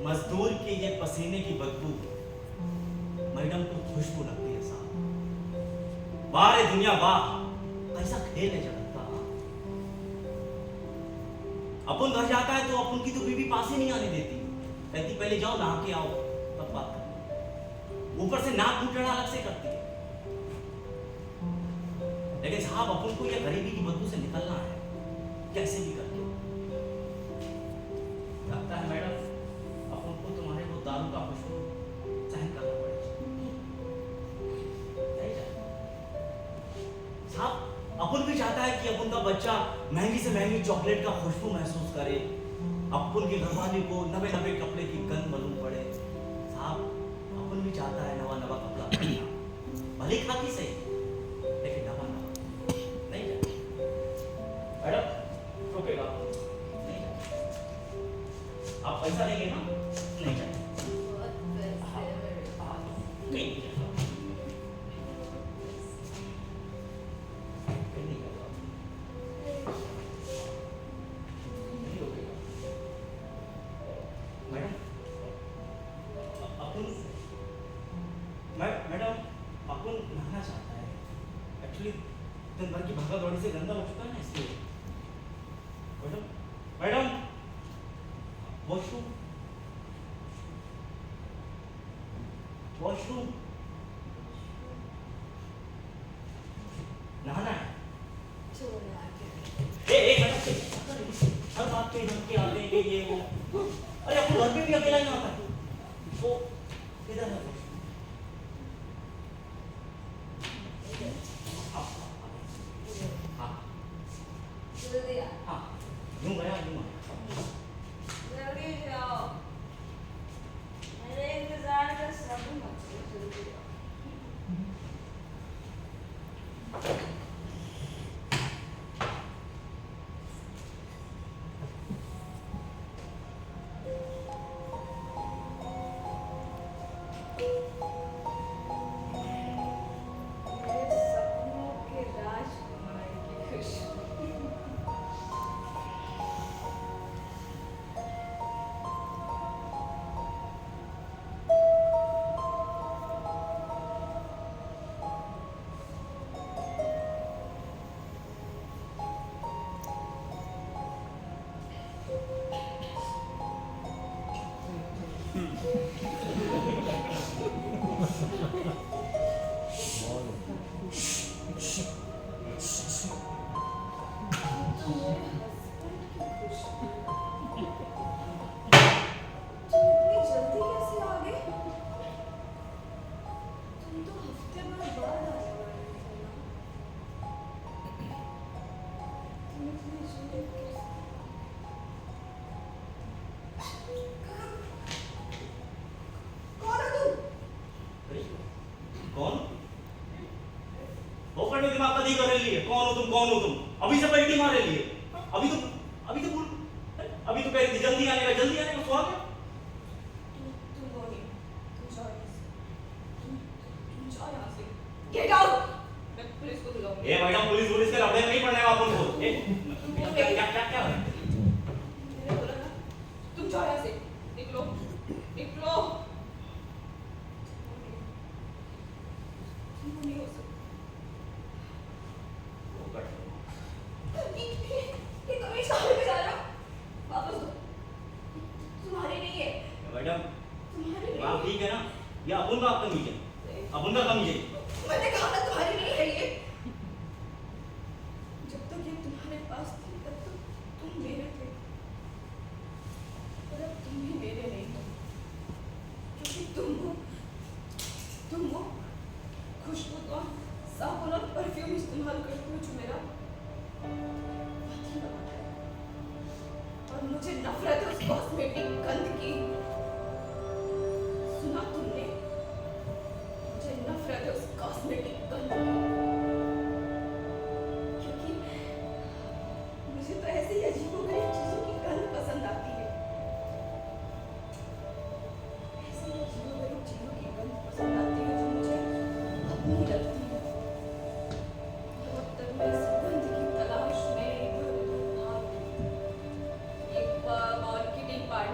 मजदूर के ये पसीने की बदबू मैडम को खुशबू लगती है साहब। वाह रे दुनिया वाह, ऐसा खेल है जगत का। अपन घर जाता है तो अपन की तो बीवी पास ही नहीं आने देती, कहती पहले जाओ नहा के आओ तब बात करें। ऊपर से नाक मुंह अलग से करती है। लेकिन साहब अपन को यह गरीबी की बदबू से निकलना है कैसे भी करके। लगता है मैडम अपन को तुम्हारे वो दारू का खुशबू सहन करना पड़ेगा। नहीं साहब अपन भी चाहता है कि अपन का बच्चा महंगी से महंगी चॉकलेट का खुशबू महसूस करे, अपन के घरवाले को नवे नवे कपड़े की गंध मालूम पड़े। साहब अपन भी चाहता है नवा नवा कपड़ा पहनना, भले खाकी सही लेकिन नवा नवा। नहीं जाए मैडम, रुकेगा नहीं जाए। आप पैसा देंगे ना? नहीं जाए नहीं जाएगा। मैडम अपन नहाना चाहता है एक्चुअली, दिन भर की भागा दौड़ी से गंदा हो चुका है ना इसलिए। मैडम मैडम वॉशरूम वॉशरूम नहाना है। हर बात पे धमकी आते हैं कि ये वो। अरे अपन घर पे भी अकेला ही आता है वो इधर है। यूं गया यूं आया। जल्दी जाओ, मेरे इंतजार का सब मत करो, जल्दी जाओ। मेरे सपनों के राजकुमार की खुशबू। दिमाग का दी कर रही है। कौन हो तुम, कौन हो तुम? अभी से पलटी मार रही है। अभी तो बोल, अभी तो कह रही थी जल्दी आने का तो आ गया। तुम वो नहीं, तुम जाओ यहाँ से, तुम जाओ यहाँ से, गेट आउट। मैं पुलिस को बुलाऊंगी। ए मैडम, पुलिस के लफड़े में नहीं पड़ने वाला अपन को। क्या मैंने बोला ना, तुम जाओ यहाँ से, निकलो निकलो। तुम नहीं हो सकते। ये कमीज कहाँ पे जा रहा हो? वापस दो। तुम्हारी नहीं है मैडम। तुम्हारी नहीं बात ठीक है ना, ये अपन का कमीज है, अपन का कमीज है। मैंने कहा ना तुम्हारी नहीं है ये। जब तक ये तुम्हारे पास थी तब तक तुम मेरे थे, पर अब तुम भी मेरे नहीं हो, क्योंकि तुम वो खुशबू साबुन और परफ्यूम इस्तेमाल करते हो जो मेरा पति लगाता है, और मुझे नफरत है उस कॉस्मेटिक गंध की। सुना तुमने? मुझे नफरत है उस कॉस्मेटिक गंध की, क्योंकि मुझे तो ऐसी अजीबोगरीब चीजों की गंध पसंद आती है। ऐसी अजीबोगरीब चीजों की गंध पसंद आती है जो मुझे अपनी लगती है। तब तक मैं इस गंध की तलाश में इधर उधर भागती। एक पब और किटी पार्टी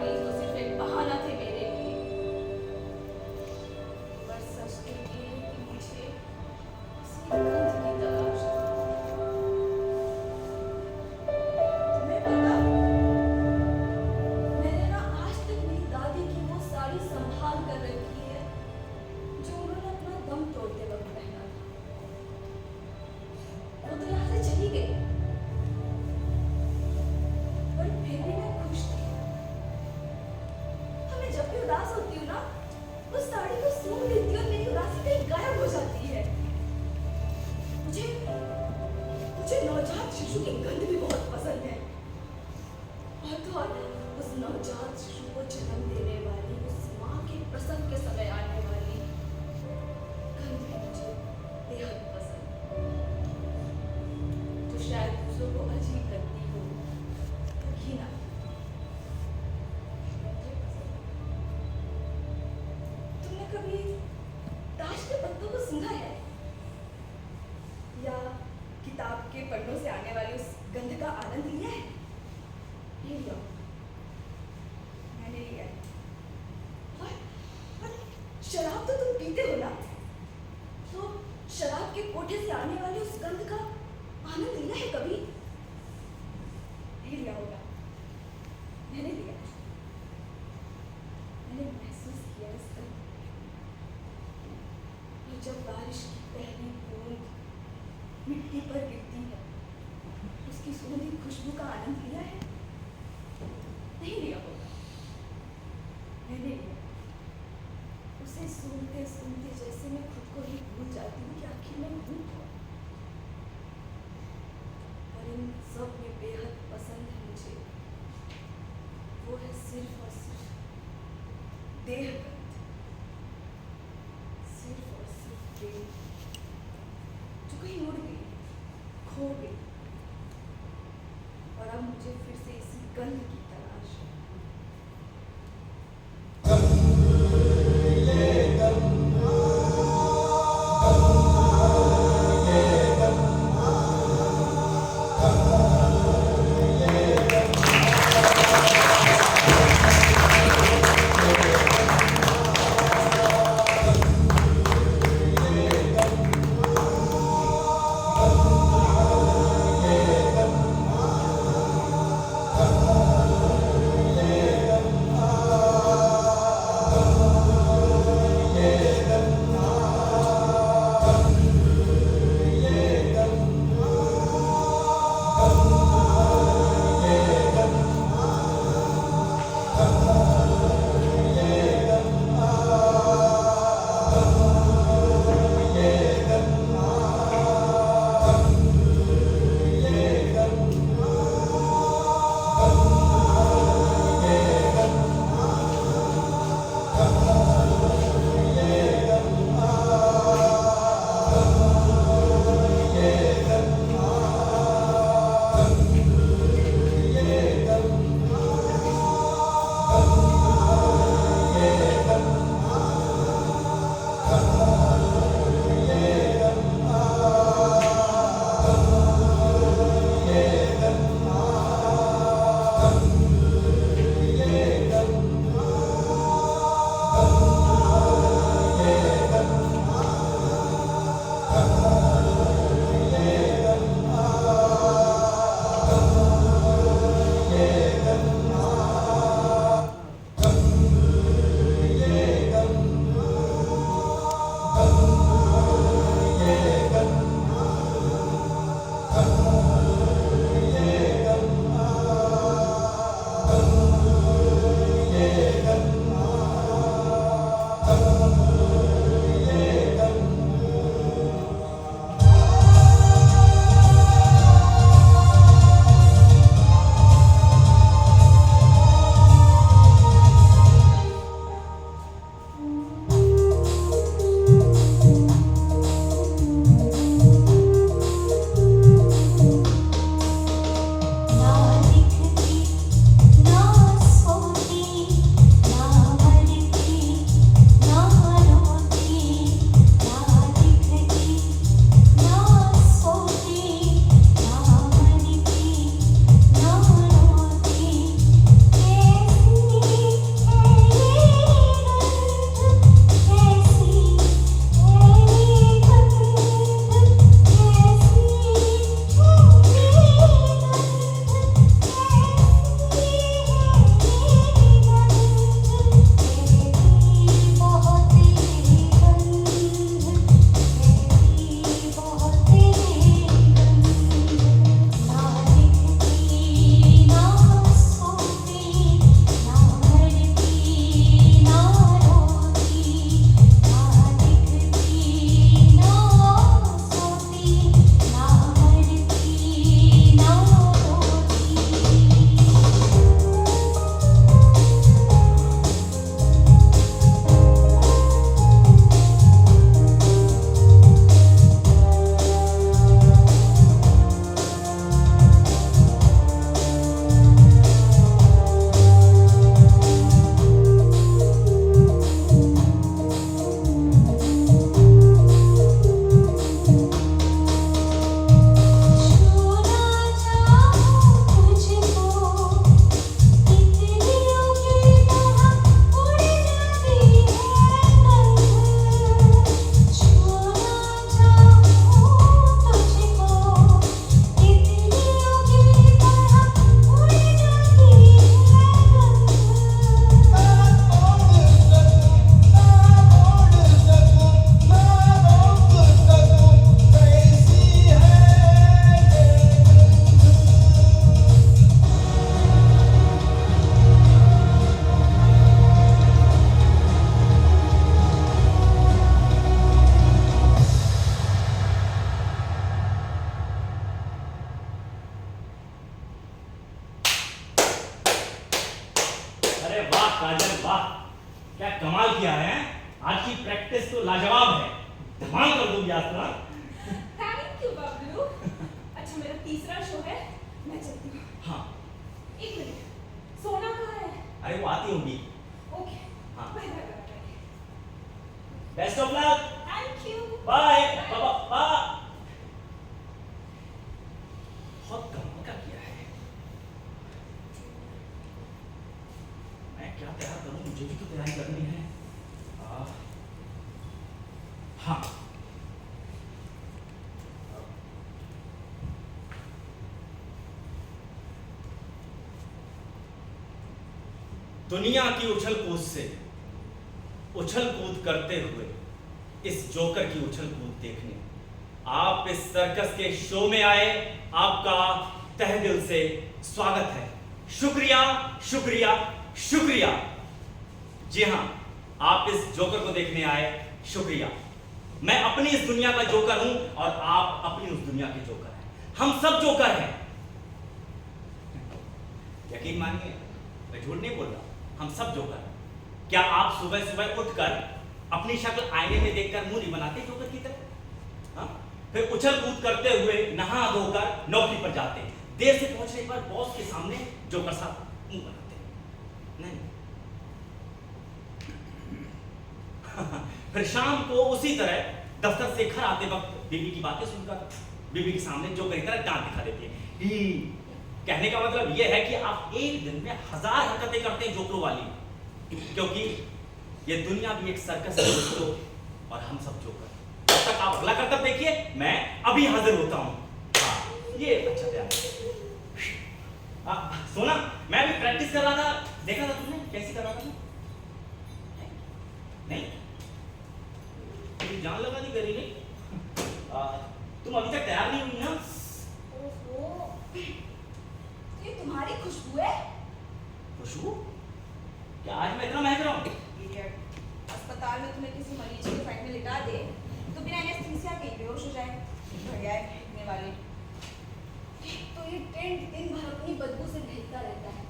का आनंद लिया है? नहीं लिया। मैंने लिया है। और शराब तो तुम पीते हो ना, तो शराब के कोठे से आने वाले उस गंध का आनंद लिया है कभी? नहीं लिया होगा। मैंने लिया है। मैंने महसूस किया इस गंध को। और जब बारिश की पहली बूंद मिट्टी पर गिरती है, उसकी सुगंधित खुशबू का आनंद लिया है? नहीं लिया होगा। मैंने लिया। उसे सूंघते सूंघते जैसे मैं खुद को ही भूल जाती हूँ कि आखिर मैं हूँ कौन। और इन सब में बेहद पसंद है मुझे, वो है सिर्फ और सिर्फ देह गंध। सिर्फ और सिर्फ देह, जो कहीं उड़ गई, खो गई, और अब मुझे फिर से इसी गंध की तलाश है। अरे वाह काजल वाह, क्या कमाल किया है। आज की प्रैक्टिस तो लाजवाब है, धमाल कर दूंगी आज तो। Thank you Bablu. अच्छा मेरा तीसरा शो है, मैं चलती हूँ। हाँ। एक मिनट, सोना कहाँ है? अरे वो आती होंगी। ओके। हाँ। Bye bye bye. Best of luck. Thank you. Bye बाबा बाय। बहुत कमाल का किया है। मैं क्या तैयार करूं, मुझे भी तो तैयारी करनी है। हाँ, दुनिया की उछल कूद से उछल कूद करते हुए इस जोकर की उछल कूद देखने आप इस सर्कस के शो में आए, आपका तहे दिल से स्वागत है। शुक्रिया शुक्रिया शुक्रिया। जी हाँ, आप इस जोकर को देखने आए, शुक्रिया। मैं अपनी इस दुनिया का जोकर हूं और आप अपनी उस दुनिया के जोकर हैं। हम सब जोकर हैं। यकीन मानिए, मैं झूठ नहीं बोल रहा, हम सब जोकर हैं। क्या आप सुबह सुबह उठकर अपनी शक्ल आईने में देखकर मुंह नहीं बनाते जोकर की तरह? हाँ? फिर उछल कूद करते हुए नहा धोकर नौकरी पर जाते, देर से पहुंचने पर बॉस के सामने जोकर साहब मुंह बनाते नहीं। फिर शाम को उसी तरह दफ्तर से घर आते वक्त बीवी की बातें सुनकर बीवी के सामने जोकर की तरह दांत दिखा देते हैं। कहने का मतलब यह है कि आप एक दिन में 1000 हरकतें करते हैं जोकरों वाली, क्योंकि ये दुनिया भी एक सर्कस है दोस्तों, और हम सब जोकर। तब तक आप अगला करतब देखिए, मैं अभी हाजिर होता हूं। हाँ, ये अच्छा तैयार है। सोना, मैं अभी प्रैक्टिस कर रहा था, देखा था तुमने कैसी कर रहा था? नहीं, तुम जान लगा नहीं करी नहीं। तुम अभी तक तैयार नहीं हुई ना? ओहो, ये तुम्हारी खुशबू है? खुशबू? क्या आज मैं इतना महक रहा हूँ? अस्पताल में तुम्हें किसी मरीज के साइड में लिटा दे तो बिना एनेस्थीसिया के ही बेहोश हो जाए। बढ़िया है फेंकने वाले। तो ये टेंट दिन भर अपनी बदबू से महकता रहता है,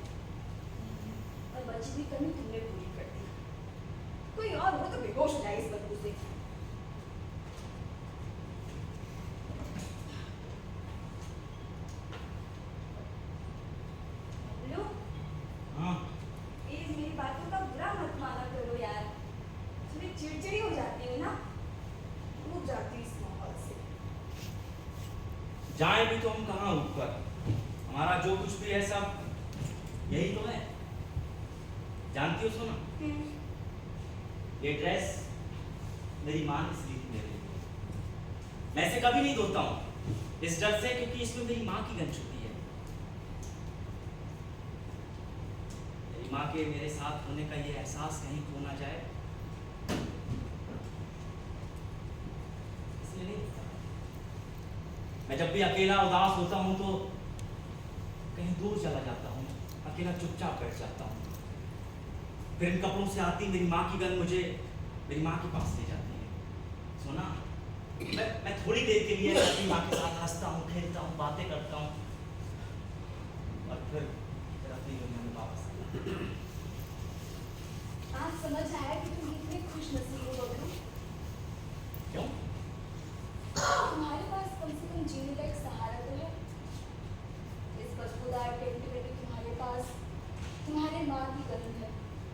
और बची भी कमी तुमने पूरी कर दी। कोई और हो तो बेहोश हो जाए इस बदबू से। हाँ। प्लीज मेरी बातों का बुरा मत माना करो यार। थोड़ी चिड़चिड़ी हो जाती हूँ ना, टूट जाती इस माहौल से। जाए भी तो हम कहाँ ऊपर, हमारा जो कुछ भी है सब यही तो है। जानती हो सोना, ये ड्रेस मेरी माँ ने सिली थी मेरे लिए। मैं इसे कभी नहीं धोता हूँ इस डर से, क्योंकि इसमें मेरी माँ की गंध छुपी है। मेरी माँ के मेरे साथ होने का ये एहसास कहीं खो ना जाए, इसलिए नहीं धोता। मैं जब भी अकेला उदास होता हूँ तो कहीं दूर चला जाता हूँ, अकेला चुपचाप बैठ जाता हूँ। फिर इन कपड़ों से आती मेरी माँ की गंध मुझे मेरी माँ के पास ले जाती है। सोना, मैं थोड़ी देर के लिए अपनी माँ के साथ हंसता हूँ, खेलता हूँ, बातें करता हूँ, और फिर अपनी दुनिया में वापस आता हूँ। आज समझ आया कि तुम इतने खुशनसीब हो बबलू। क्यों? तुम्हारे पास कम से कम जीने का एक सहारा तो है। इस बदबूदार टेंट में भी तुम्हारे पास तुम्हारे माँ की गंध है,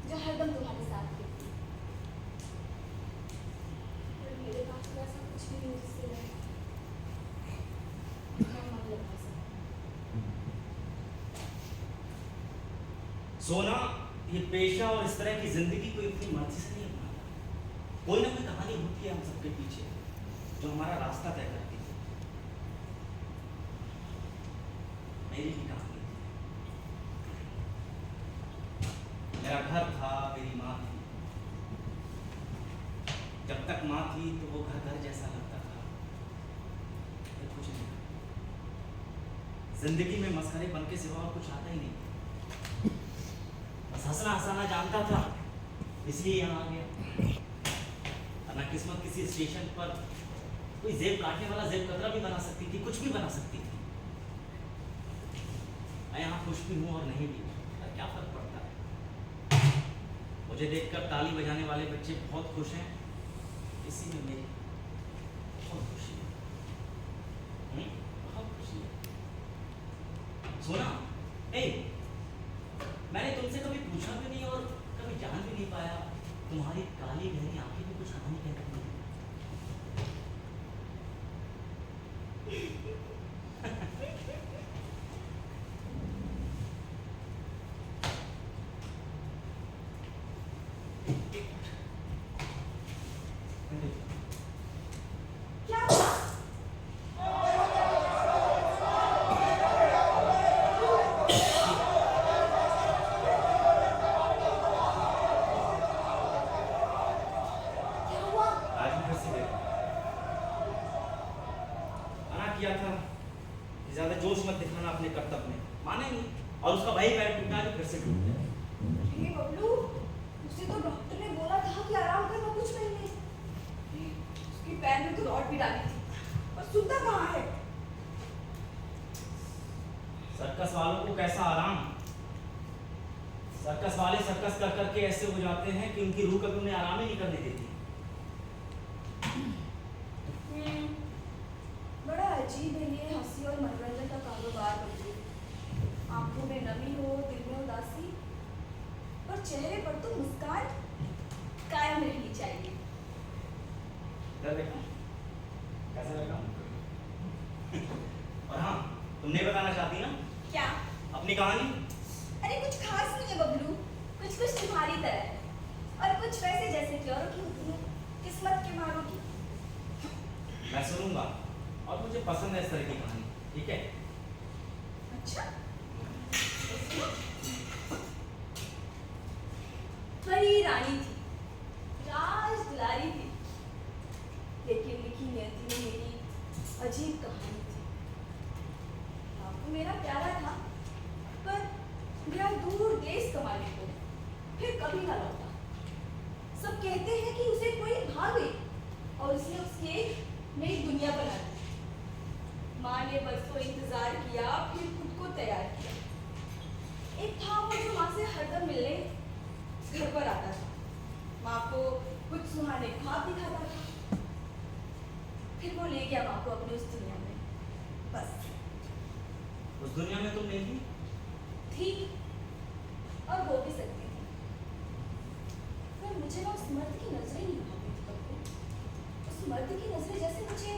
जो हरदम तुम्हारे साथ रहती है। पर मेरे पास तो ऐसा कुछ भी नहीं जिससे मैं मन लगा सकूं। सोना, ये पेशा और इस तरह की जिंदगी को इतनी मर्जी से नहीं अपनाता। कोई ना कोई कहानी होती है हम सबके पीछे जो हमारा रास्ता तय करती है। मेरी भी कहानी थी। मेरा घर था, मेरी माँ थी। जब तक माँ थी तो वो घर घर जैसा लगता था। फिर कुछ नहीं, जिंदगी में मसखरे बन के सिवा और कुछ आता ही नहीं। बस हंसना हंसाना जानता था, इसलिए यहाँ आ गया। और ना किस्मत किसी स्टेशन पर कोई जेब काटने वाला जेब कतरा भी बना सकती थी, कुछ भी बना सकती थी। मैं यहाँ खुश भी हूँ और नहीं भी, क्या फर्क पड़ता है। मुझे देखकर ताली बजाने वाले बच्चे बहुत खुश हैं, इसी में मेरी बहुत खुशी है। बहुत खुशी है। सोना, ए, मैंने तुमसे कभी पूछा भी नहीं और कभी जान भी नहीं पाया, तुम्हारी काली गहरी आंखें भी कुछ कहानी कहती हैं। क्या हुआ? क्या हुआ? आज भी फिर से गए। मना किया था कि ज्यादा जोश मत दिखाना अपने कर्तव्य में, माने नहीं, और उसका वही पैर टूटा जो फिर से टूट गया। अरे बबलू, उसे तो डॉक्टर ने बोला था कि आराम करना कुछ महीने। उसके पैर में तो रॉड भी डाली थी, और सुनता कहाँ है? सर्कस वालों को कैसा आराम। सर्कस वाले सर्कस कर करके ऐसे हो जाते हैं कि उनकी रूह कभी उन्हें आराम ही नहीं करने देती। बड़ा अजीब है ये हंसी और मनोरंजन का कारोबार बबलू। आंखों में नमी हो, दिल में उदासी, और चेहरे पर तो मुस्कान कायम रहनी चाहिए। डर देखा? कैसा लगा? और हाँ, तुम नहीं बताना चाहती ना क्या? अपनी कहानी? अरे कुछ खास नहीं है बबलू, कुछ कुछ तुम्हारी तरह, और कुछ वैसे जैसे कि औरों की होती है, किस्मत के मारों की। मैं सुनूंगा, और मुझे पसंद है इस तरह की कहानी, ठीक है? अच्छा, तो सुनो। परी रानी थी, राज दुलारी थी, लेकिन लिखी नियति में मेरी अजीब कहानी थी। आपको मेरा प्यारा था, पर गया दूर देश कमाने को, फिर कभी ना लौटा। सब कहते हैं कि उसे कोई भाग गई और उसने उसकी एक नई दुनिया बना दी। माँ ने बरसों इंतजार किया, फिर खुद को तैयार किया। एक था वो जो माँ से हरदम मिलने घर पर आता था, माँ को कुछ सुहाने ख्वाब दिखाता था, फिर वो ले गया माँ को अपनी उस दुनिया में। बस उस दुनिया में तुम नहीं थी? थी, और हो भी सकती थी, पर मुझे ना उस मर्द की नजरें नहीं भाती थी कभी। उस मर्द की नजरें जैसे मुझे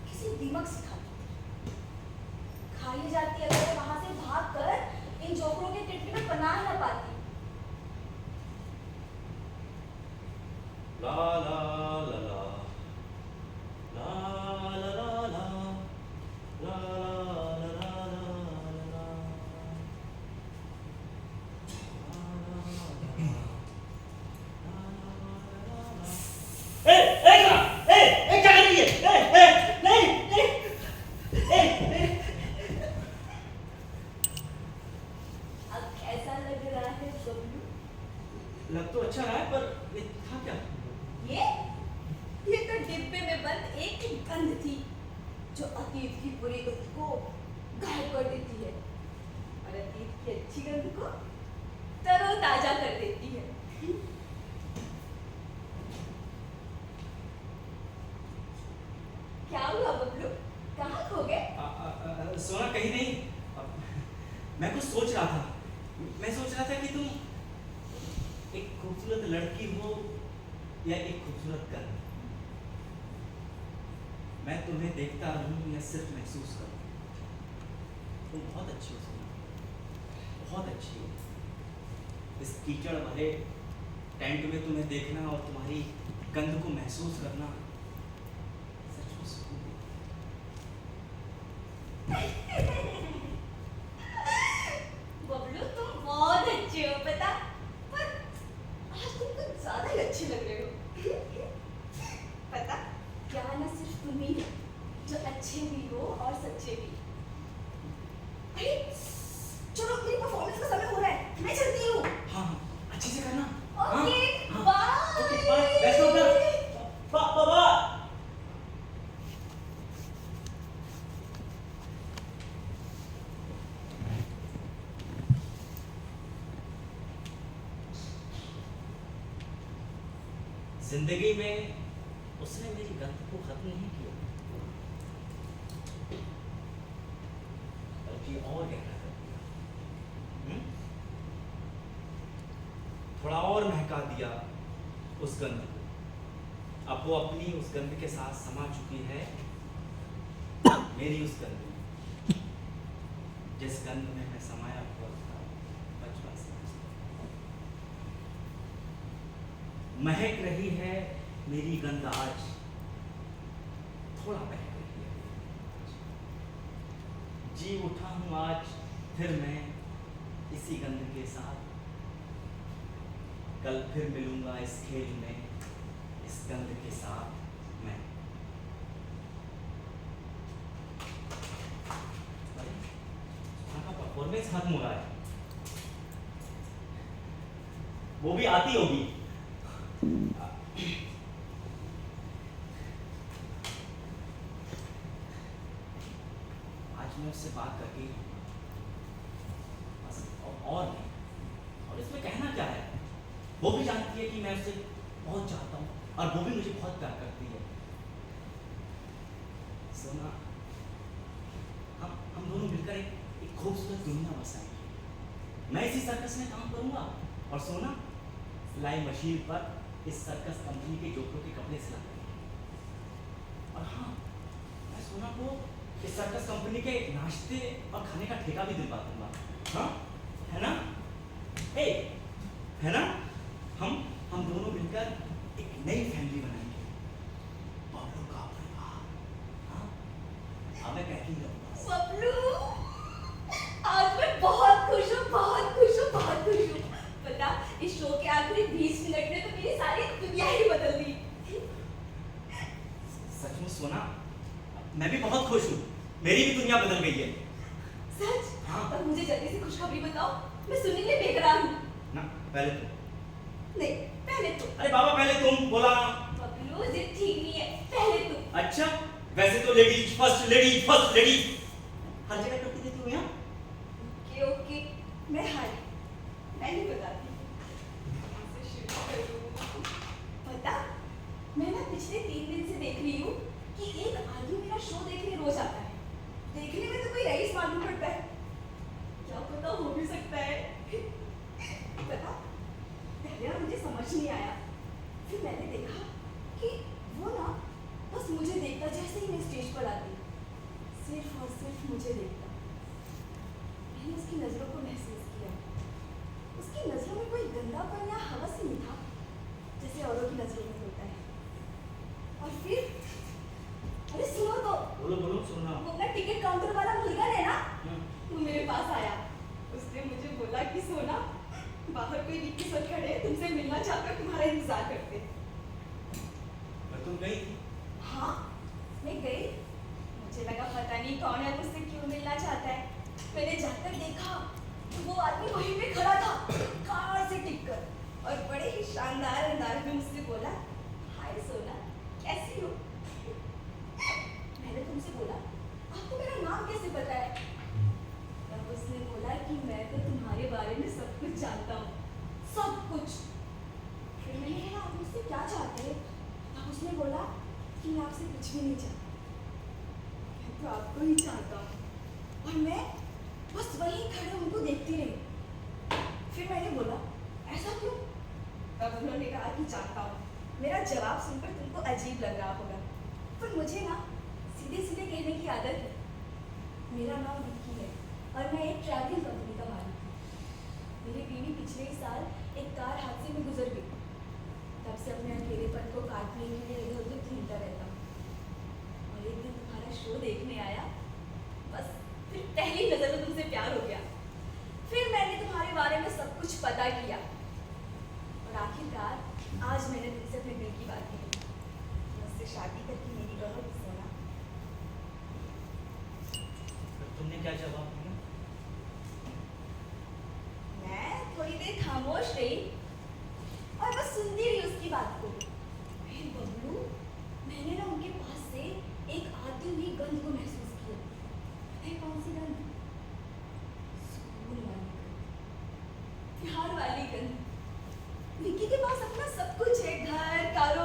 किसी दीमक से खाती थी। खा ही जाती अगर मैं वहां से भाग कर इन जोकरों के टिट्टी में पनाह न पाती। ला ला ला ला ला ला ला ला ला ला ला ला। क्या कर रही है? नहीं। अब कैसा लग रहा है बबलू? लग तो अच्छा रहा है, पर ये था क्या? ये तो डिब्बे में बंद एक गंध थी, जो अतीत की बुरी गंध को गायब कर देती है, और अतीत की अच्छी गंध को तरोताजा कर देती है। क्या हुआ बबलू, कहाँ खो गए? सोना कहीं नहीं, मैं कुछ सोच रहा था। मैं सोच रहा था कि तुम एक खूबसूरत लड़की हो या एक खूबसूरत गंध। मैं तुम्हें देखता रहूं या सिर्फ महसूस करूं। तुम बहुत अच्छी हो सोना, बहुत अच्छी हो। इस कीचड़ भरे टेंट में तुम्हें देखना और तुम्हारी गंध को महसूस करना सच में सुकून देता है। बबलू तुम बहुत अच्छे हो पता, पर आज तुम कुछ ज्यादा ही अच्छे लग रहे हो। पता क्या, ना सिर्फ तुम ही हो जो अच्छे भी हो और सच्चे भी। अरे चलो, मेरी परफॉर्मेंस का समय हो रहा है, मैं चलती हूँ। हाँ, अच्छे से करना। ओके, हाँ, bye. Okay, bye. Best of luck. Bye. जिंदगी में उसने मेरी गंध को खत्म नहीं किया, बल्कि और गहरा कर दिया। थोड़ा और महका दिया उस गंध को। अब वो अपनी उस गंध के साथ समा चुकी है, मेरी उस गंध में, जिस गंध में मैं समाया हुआ था बचपन से। महक रही है मेरी गंध आज, थोड़ा महक रही है। जी उठा हूं आज फिर मैं इसी गंध के साथ, कल फिर मिलूंगा इस खेल में इस गंध के साथ मैं। परफॉर्मेंस खत्म हो रहा है, वो भी आती होगी। आज मैं उससे बात करके बस, और नहीं। और इसमें कहना क्या है, वो भी जानती है कि मैं उससे बहुत चाहता हूँ और वो भी मुझे बहुत प्यार करती है। सोना, हम दोनों मिलकर एक खूबसूरत दुनिया बसाएंगे। मैं इसी सर्कस में काम करूंगा और सोना सिलाई मशीन पर इस सर्कस कंपनी के जोकरों के कपड़े सिलाएंगे। और हाँ, मैं सोना को इस सर्कस कंपनी के नाश्ते और खाने का ठेका भी दिलवा दूंगा। हाँ, है ना? हे, है ना? हम दोनों मिलकर एक नई फैमिली बनाएंगे, बबलू का परिवार। हाँ, अब मैं पैकिंग करूंगा। बबलू, आज मैं बहुत खुश हूँ, बहुत खुश हूँ, बहुत खुश हूँ। पता, इस शो के आखिरी 20 मिनट में तो मेरी सारी दुनिया ही बदल दी। सचमुच सोना, मैं भी बहुत खुश हूँ, मेरी भी दुनिया बदल गई है। सच? हाँ। और मुझे जल्दी से खुशखबरी बताओ, मैं सुनने के लिए बेकरार हूँ। ना, पहले तुम। नहीं, पहले तुम। अरे बाबा, पहले तुम बोला। बबलू, ये ठीक नहीं है, पहले तुम। अच्छा, वैसे तो ladies first, ladies first, ladies हर जगह करती देती हूँ यहाँ। ओके ओके, मैं हारी, मैं नहीं बताती। कहाँ से शुरू करूँ? पता, मैं ना पिछले 3 दिन से देख रही हूँ कि एक आदमी मेरा शो देखने रोज आता है। देखने में तो कोई रईस मालूम पड़ता है, क्या पता हो भी सकता है। पता, पहले ना मुझे समझ नहीं आया, फिर मैंने देखा कि वो ना बस मुझे देखता जैसे ही मैं स्टेज पर आती, सिर्फ और सिर्फ मुझे देखता। मैंने उसकी नजरों को महसूस किया, उसकी नजरों में कोई गंदापन या हवस नहीं था जैसे औरों की नजरों में होता है। और फिर, अरे सुनो तो, बोलो बोलो, सुन रहा हूँ। वो अपना टिकट काउंटर वाला मुर्गा है ना, वो मेरे पास आया। उसने मुझे बोला कि सोना, बाहर कोई विक्की सर खड़े हैं, तुमसे मिलना चाहते हैं, तुम्हारा इंतजार करते हैं। पर तुम गई थी? हाँ, मैं गई। मुझे लगा पता नहीं कौन है, मुझसे क्यों मिलना चाहता है। मैंने जाकर देखा तो वो आदमी वहीं पे खड़ा था, कार से टिककर, और बड़े ही शानदार अंदाज में मुझसे बोला, हाय सोना, कैसी हो? मैंने तुमसे बोला, आपको मेरा नाम कैसे पता है? तब उसने बोला कि मैं तो तुम्हारे बारे में सब कुछ जानता हूँ, सब कुछ। फिर मैंने कहा, आप मुझसे क्या चाहते हैं? तब उसने बोला कि मैं आपसे कुछ भी नहीं चाहता, मैं तो आपको ही चाहता हूँ। और मैं बस वहीं खड़े उनको देखती रही। फिर मैंने बोला, ऐसा क्यों? तब उन्होंने कहा कि चाहता हूँ। मेरा जवाब सुनकर तुमको अजीब लग रहा होगा, पर मुझे ना सीधे सीधे कहने की आदत है। मेरा नाम विक्की है और मैं एक ट्रैवलिंग कंपनी का मालिक हूँ। मेरी बीवी पिछले ही साल एक कार हादसे में गुजर गई। तब से अपने अकेलेपन को काटने के लिए इधर उधर घूमता रहता हूँ। और एक दिन तुम्हारा शो देखने आया, बस फिर पहली नजर में तुमसे प्यार हो गया। फिर मैंने तुम्हारे बारे में सब कुछ पता किया और आखिरकार आज मैंने तुमसे अपने दिल की बात कही। मुझसे शादी करके मेरी कहोगी सोना? तुमने क्या जवाब दिया? मैं थोड़ी देर खामोश रही और बस सुनती रही उसकी बात को। फिर बबलू, मैंने ना उनके पास से एक आती हुई गंध को महसूस किया। पता है कौन सी गंध? सुकून वाली गंध, प्यार वाली गंध। विक्की के पास अपना सब कुछ है, घर, कारोबार,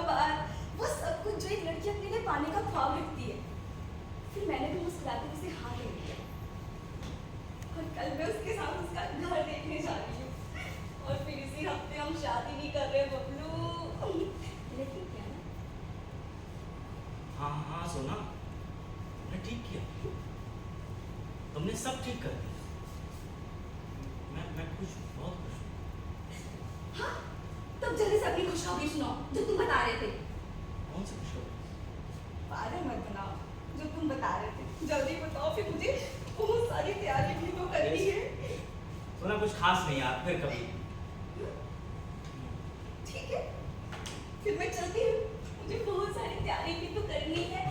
कल मैं उसके साथ उसका घर देखने जा रही हूँ और फिर इसी हफ्ते हम शादी भी कर रहे हैं बबलू। लेकिन क्या ना? हाँ हाँ सोना, तुमने ठीक किया, तुमने सब ठीक कर दिया। मैं खुश हूँ, बहुत खुश हूँ। हाँ, तब जल्दी से अपनी खुशखबरी सुनाओ जो तुम बता रहे थे। कौन सी खुशखबरी? पागल मत बनाओ, जो तुम बता रहे थे जल्दी बताओ, फिर मुझे बहुत सारी तैयारी भी तो करनी है। सोना कुछ खास नहीं यार, फिर कभी। ठीक है, फिर मैं चलती हूँ, मुझे बहुत सारी तैयारी भी तो करनी है।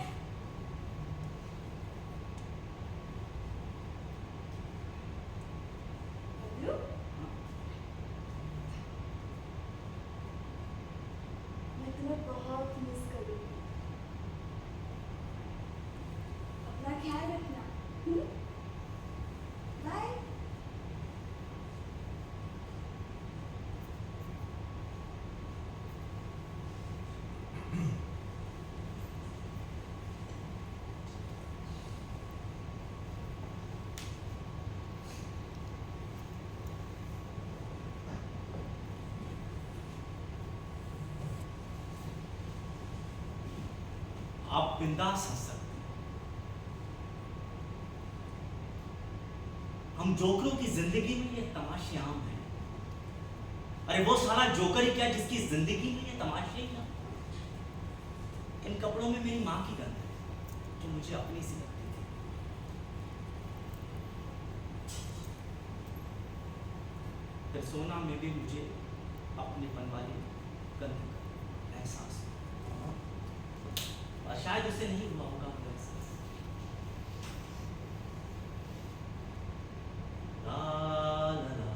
बबलू, मैं तुम्हें बहुत मिस करूँगी। अपना ख्याल रखना। बाय। आप बिंदास हंस सकते हैं। हम जोकरों की जिंदगी में ये तमाशे आम हैं। अरे वो साला जोकर ही क्या जिसकी जिंदगी में ये तमाशे ही ना। इन कपड़ों में मेरी माँ की गंध है जो मुझे अपनी सी लगती थी। फिर सोना में भी मुझे अपनेपन वाली गंध का एहसास हुआ। और शायद उसे नहीं हुआ होगा वो एहसास। ला ला ला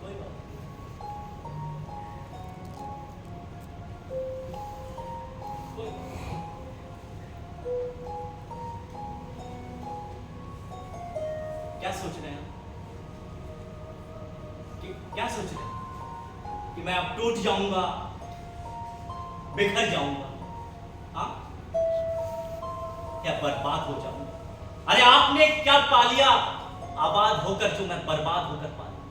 कोई बात नहीं, कोई बात नहीं। क्या सोच रहे हैं क्या सोच रहे हैं कि मैं अब टूट जाऊंगा, बिखर जाऊंगा, हाँ, या बर्बाद हो जाऊंगा? अरे आपने क्या पा लिया आबाद होकर जो मैं बर्बाद होकर पा लिया?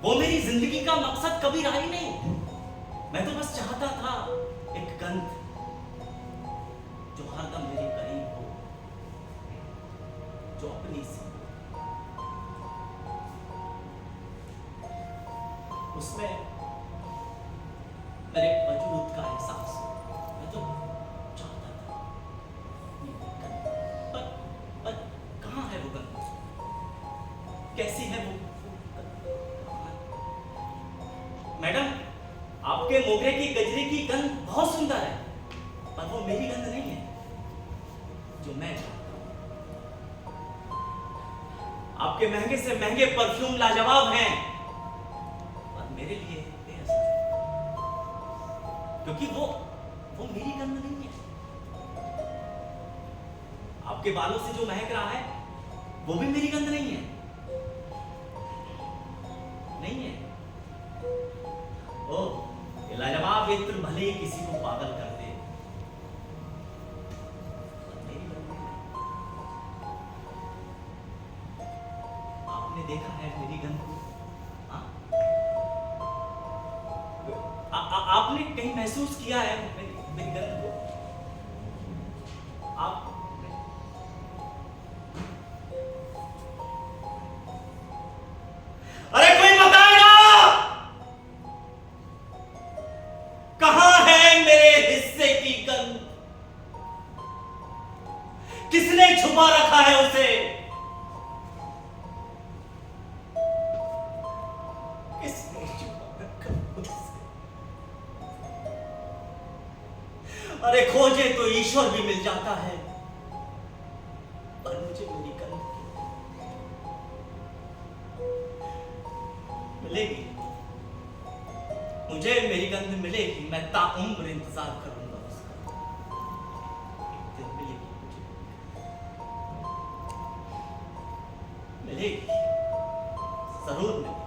वो मेरी जिंदगी का मकसद कभी रहा ही नहीं। मैं तो बस चाहता था एक गंध जो हरदम मेरे करीब हो, जो अपनी सी, उसमें मेरे वजूद का एहसास हो। मैं तो चाहता था ये गंध, पर कहाँ है वो गंध? कैसी है वो गंध? मैडम, आपके मोगरे की गजरे की गंध बहुत सुंदर है, पर वो मेरी गंध नहीं है जो मैं चाहता हूं। आपके महंगे से महंगे परफ्यूम लाजवाब हैं, पर मेरे लिए बेअसर, क्योंकि वो मेरी गंध नहीं है। आपके बालों से जो महक रहा है वो भी मेरी गंध नहीं है, नहीं है। ओ, ये लाजवाब इत्र भले ही किसी को पागल कर दे, पर मेरी गंध नहीं है। आपने देखा है मेरी गंध को? हाँ? आपने कहीं महसूस किया है मेरी गंध को? आप अरे कोई बताएगा कहां है मेरे हिस्से की गंध? किसने छुपा रखा है उसे? किसने छुपा रखा उसे? अरे खोजे तो ईश्वर भी मिल जाता है, पर मुझे मेरी गंध मिलेगी, मुझे मेरी गंध मिलेगी, मैं ताउम्र इंतजार करूंगा उसका। एक दिन मिलेगी मुझे, मिलेगी, जरूर मिलेगी।